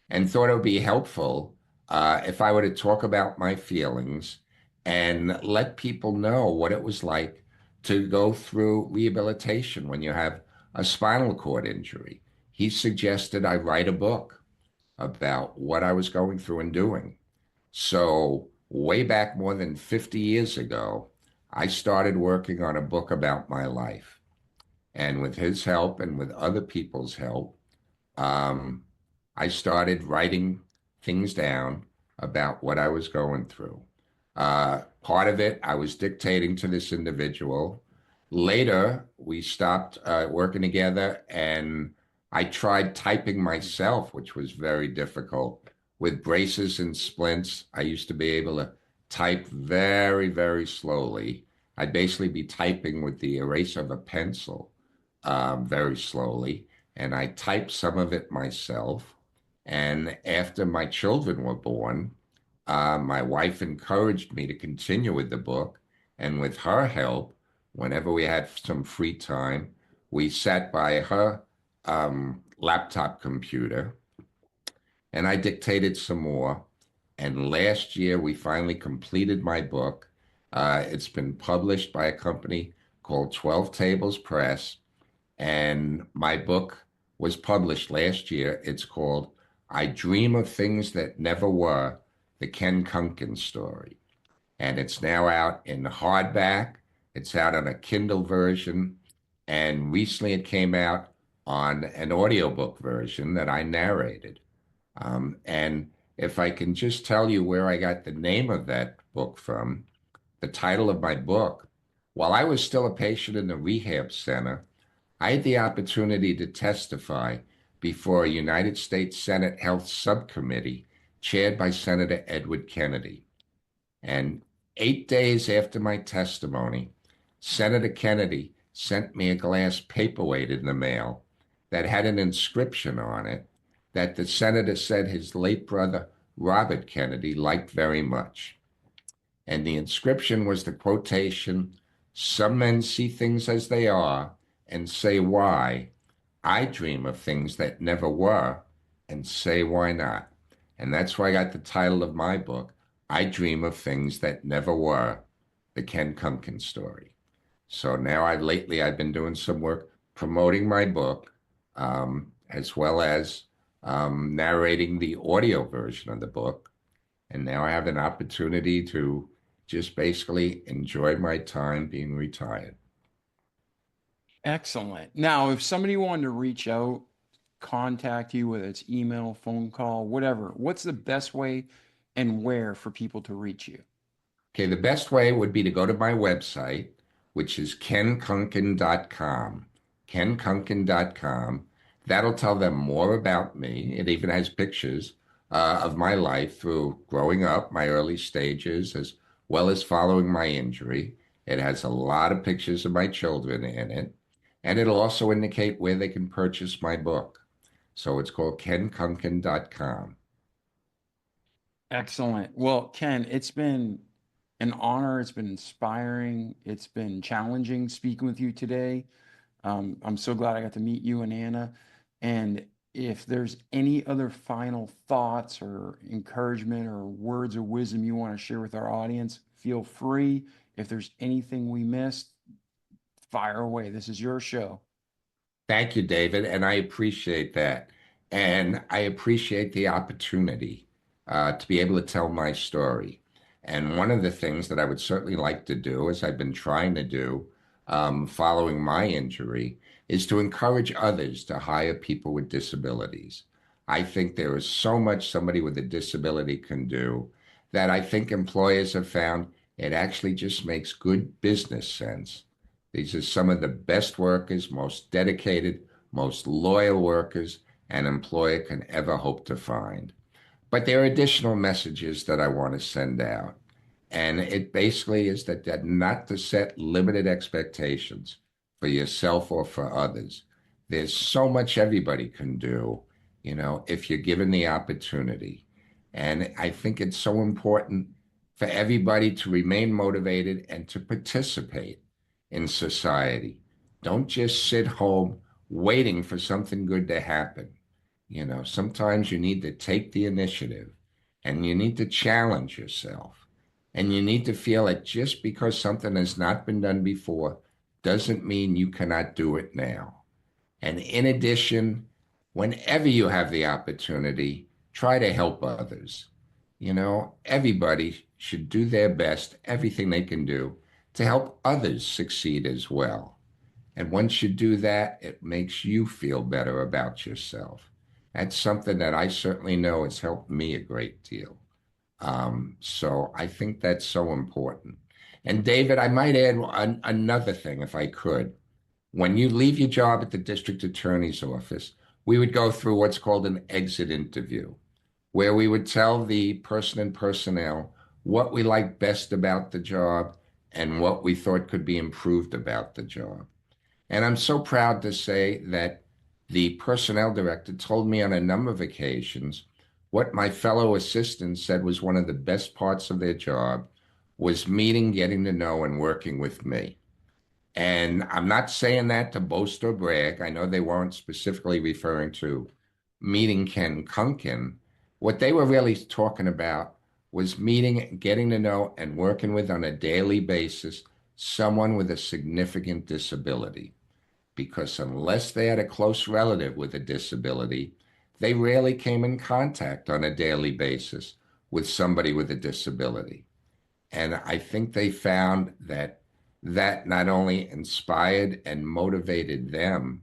and thought it would be helpful if I were to talk about my feelings and let people know what it was like to go through rehabilitation when you have a spinal cord injury. He suggested I write a book about what I was going through and doing. So, way back more than 50 years ago, I started working on a book about my life. And with his help and with other people's help, um, I started writing things down about what I was going through. Part of it, I was dictating to this individual. Later, we stopped working together, and I tried typing myself, which was very difficult. With braces and splints, I used to be able to type very, very slowly. I'd basically be typing with the eraser of a pencil very slowly, and I typed some of it myself. And after my children were born, my wife encouraged me to continue with the book. And with her help, whenever we had some free time, we sat by her laptop computer and I dictated some more. And last year, we finally completed my book. It's been published by a company called 12 Tables Press. And my book was published last year. It's called I Dream of Things That Never Were, the Ken KunKen Story. And it's now out in hardback. It's out on a Kindle version. And recently it came out on an audiobook version that I narrated. And if I can just tell you where I got the name of that book from, the title of my book, while I was still a patient in the rehab center, I had the opportunity to testify before a United States Senate Health Subcommittee chaired by Senator Edward Kennedy. And 8 days after my testimony, Senator Kennedy sent me a glass paperweight in the mail that had an inscription on it that the senator said his late brother, Robert Kennedy, liked very much. And the inscription was the quotation, "Some men see things as they are and say why. I dream of things that never were and say why not." And that's why I got the title of my book, I Dream of Things That Never Were, the Ken KunKen Story. So now I've been doing some work promoting my book, as well as narrating the audio version of the book. And now I have an opportunity to just basically enjoy my time being retired. Excellent. Now, if somebody wanted to reach out, contact you, whether it's email, phone call, whatever, what's the best way and where for people to reach you? Okay, the best way would be to go to my website, which is kenkunken.com. kenkunken.com. That'll tell them more about me. It even has pictures of my life through growing up, my early stages, as well as following my injury. It has a lot of pictures of my children in it. And it'll also indicate where they can purchase my book. So it's called kenkunken.com. Excellent. Well, Ken, it's been an honor. It's been inspiring. It's been challenging speaking with you today. I'm so glad I got to meet you and Anna. And if there's any other final thoughts or encouragement or words of wisdom you want to share with our audience, feel free. If there's anything we missed, fire away. This is your show. Thank you, David. And I appreciate that. And I appreciate the opportunity to be able to tell my story. And one of the things that I would certainly like to do, as I've been trying to do following my injury, is to encourage others to hire people with disabilities. I think there is so much somebody with a disability can do that I think employers have found it actually just makes good business sense. These are some of the best workers, most dedicated, most loyal workers an employer can ever hope to find. But there are additional messages that I want to send out. And it basically is that not to set limited expectations for yourself or for others. There's so much everybody can do, if you're given the opportunity. And I think it's so important for everybody to remain motivated and to participate in society. Don't just sit home waiting for something good to happen. Sometimes you need to take the initiative and you need to challenge yourself. And you need to feel that just because something has not been done before doesn't mean you cannot do it now. And in addition, whenever you have the opportunity, try to help others. Everybody should do their best, everything they can do to help others succeed as well. And once you do that, it makes you feel better about yourself. That's something that I certainly know has helped me a great deal. So I think that's so important. And David, I might add another thing if I could. When you leave your job at the district attorney's office, we would go through what's called an exit interview, where we would tell the person in personnel what we liked best about the job and what we thought could be improved about the job. And I'm so proud to say that the personnel director told me on a number of occasions what my fellow assistants said was one of the best parts of their job was meeting, getting to know, and working with me. And I'm not saying that to boast or brag. I know they weren't specifically referring to meeting Ken KunKen. What they were really talking about was meeting, getting to know, and working with on a daily basis someone with a significant disability. Because unless they had a close relative with a disability, they rarely came in contact on a daily basis with somebody with a disability. And I think they found that not only inspired and motivated them,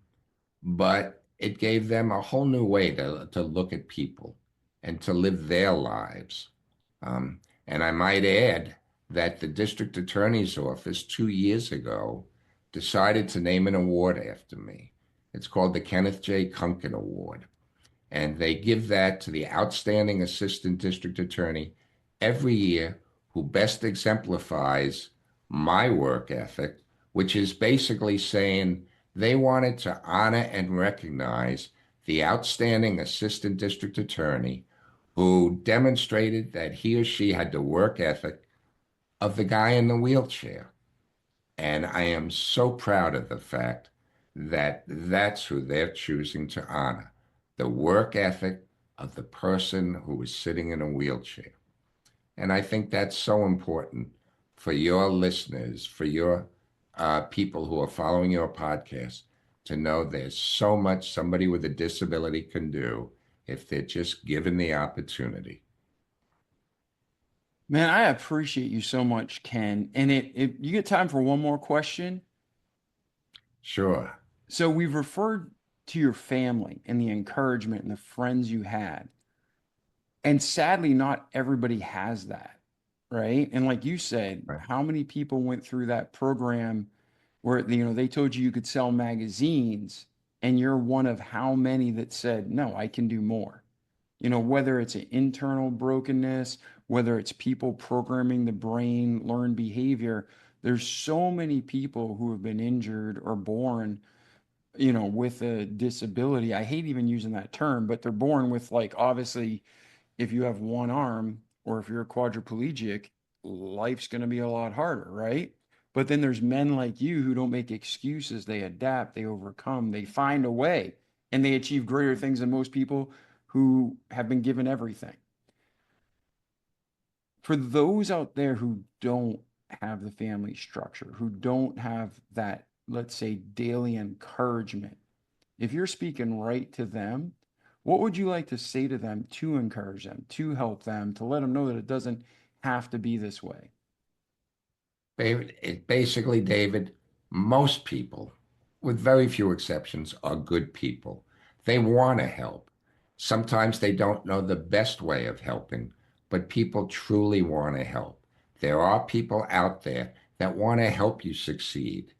but it gave them a whole new way to look at people and to live their lives. And I might add that the district attorney's office 2 years ago decided to name an award after me. It's called the Kenneth J. KunKen Award. And they give that to the outstanding assistant district attorney every year who best exemplifies my work ethic, which is basically saying they wanted to honor and recognize the outstanding assistant district attorney who demonstrated that he or she had the work ethic of the guy in the wheelchair. And I am so proud of the fact that that's who they're choosing to honor, the work ethic of the person who is sitting in a wheelchair. And I think that's so important for your listeners, for your people who are following your podcast, to know there's so much somebody with a disability can do if they're just given the opportunity. Man, I appreciate you so much, Ken. And you get time for one more question? Sure. So we've referred to your family and the encouragement and the friends you had. And sadly, not everybody has that, right? And like you said, Right. how many people went through that program where, they told you could sell magazines, and you're one of how many that said, no, I can do more. Whether it's an internal brokenness, whether it's people programming the brain, learn behavior, there's so many people who have been injured or born, with a disability. I hate even using that term, but they're born with, like, obviously, if you have one arm or if you're a quadriplegic, life's going to be a lot harder, right? But then there's men like you who don't make excuses. They adapt, they overcome, they find a way, and they achieve greater things than most people who have been given everything. For those out there who don't have the family structure, who don't have that, let's say, daily encouragement, if you're speaking right to them, what would you like to say to them to encourage them, to help them, to let them know that it doesn't have to be this way? Basically, David, most people, with very few exceptions, are good people. They want to help. Sometimes they don't know the best way of helping, but people truly want to help. There are people out there that want to help you succeed,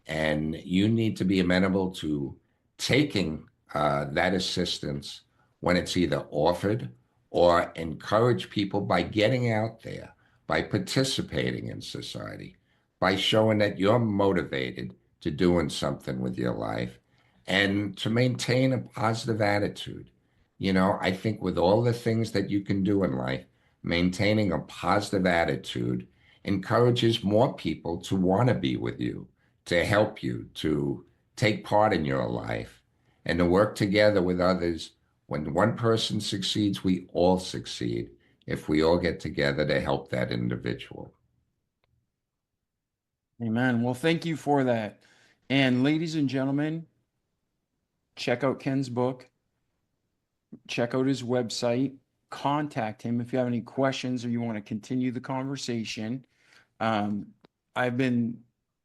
and you need to be amenable to taking that assistance when it's either offered, or encourage people by getting out there, by participating in society, by showing that you're motivated to doing something with your life, and to maintain a positive attitude. I think with all the things that you can do in life, maintaining a positive attitude encourages more people to want to be with you, to help you, to take part in your life, and to work together with others. When one person succeeds, we all succeed. if we all get together to help that individual. Amen. Well, thank you for that. And ladies and gentlemen, check out Ken's book, check out his website, contact him if you have any questions or you want to continue the conversation. I've been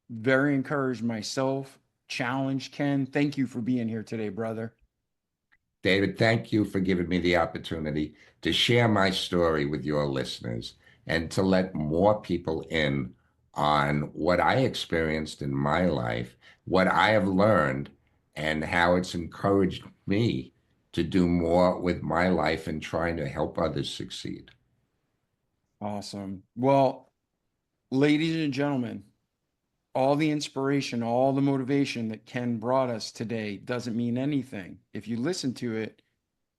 very encouraged myself, challenged. Ken, thank you for being here today, brother. David, thank you for giving me the opportunity to share my story with your listeners and to let more people in on what I experienced in my life, what I have learned, and how it's encouraged me to do more with my life and trying to help others succeed. Awesome. Well, ladies and gentlemen, all the inspiration, all the motivation that Ken brought us today doesn't mean anything. If you listen to it,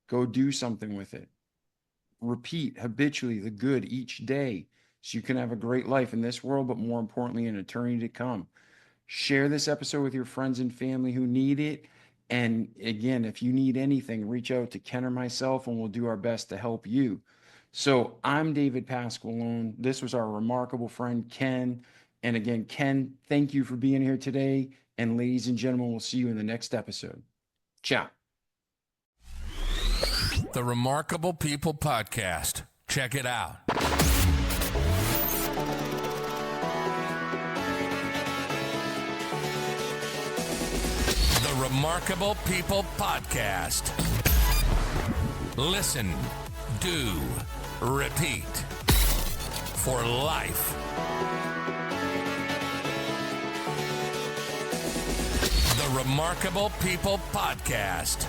go do something with it. Repeat habitually the good each day so you can have a great life in this world, but more importantly, in eternity to come. Share this episode with your friends and family who need it. And again, if you need anything, reach out to Ken or myself and we'll do our best to help you. So I'm David Pasqualone. This was our remarkable friend, Ken. And again, Ken, thank you for being here today. And ladies and gentlemen, we'll see you in the next episode. Ciao. The Remarkable People Podcast. Check it out. The Remarkable People Podcast. Listen, do, repeat. For life. The Remarkable People Podcast.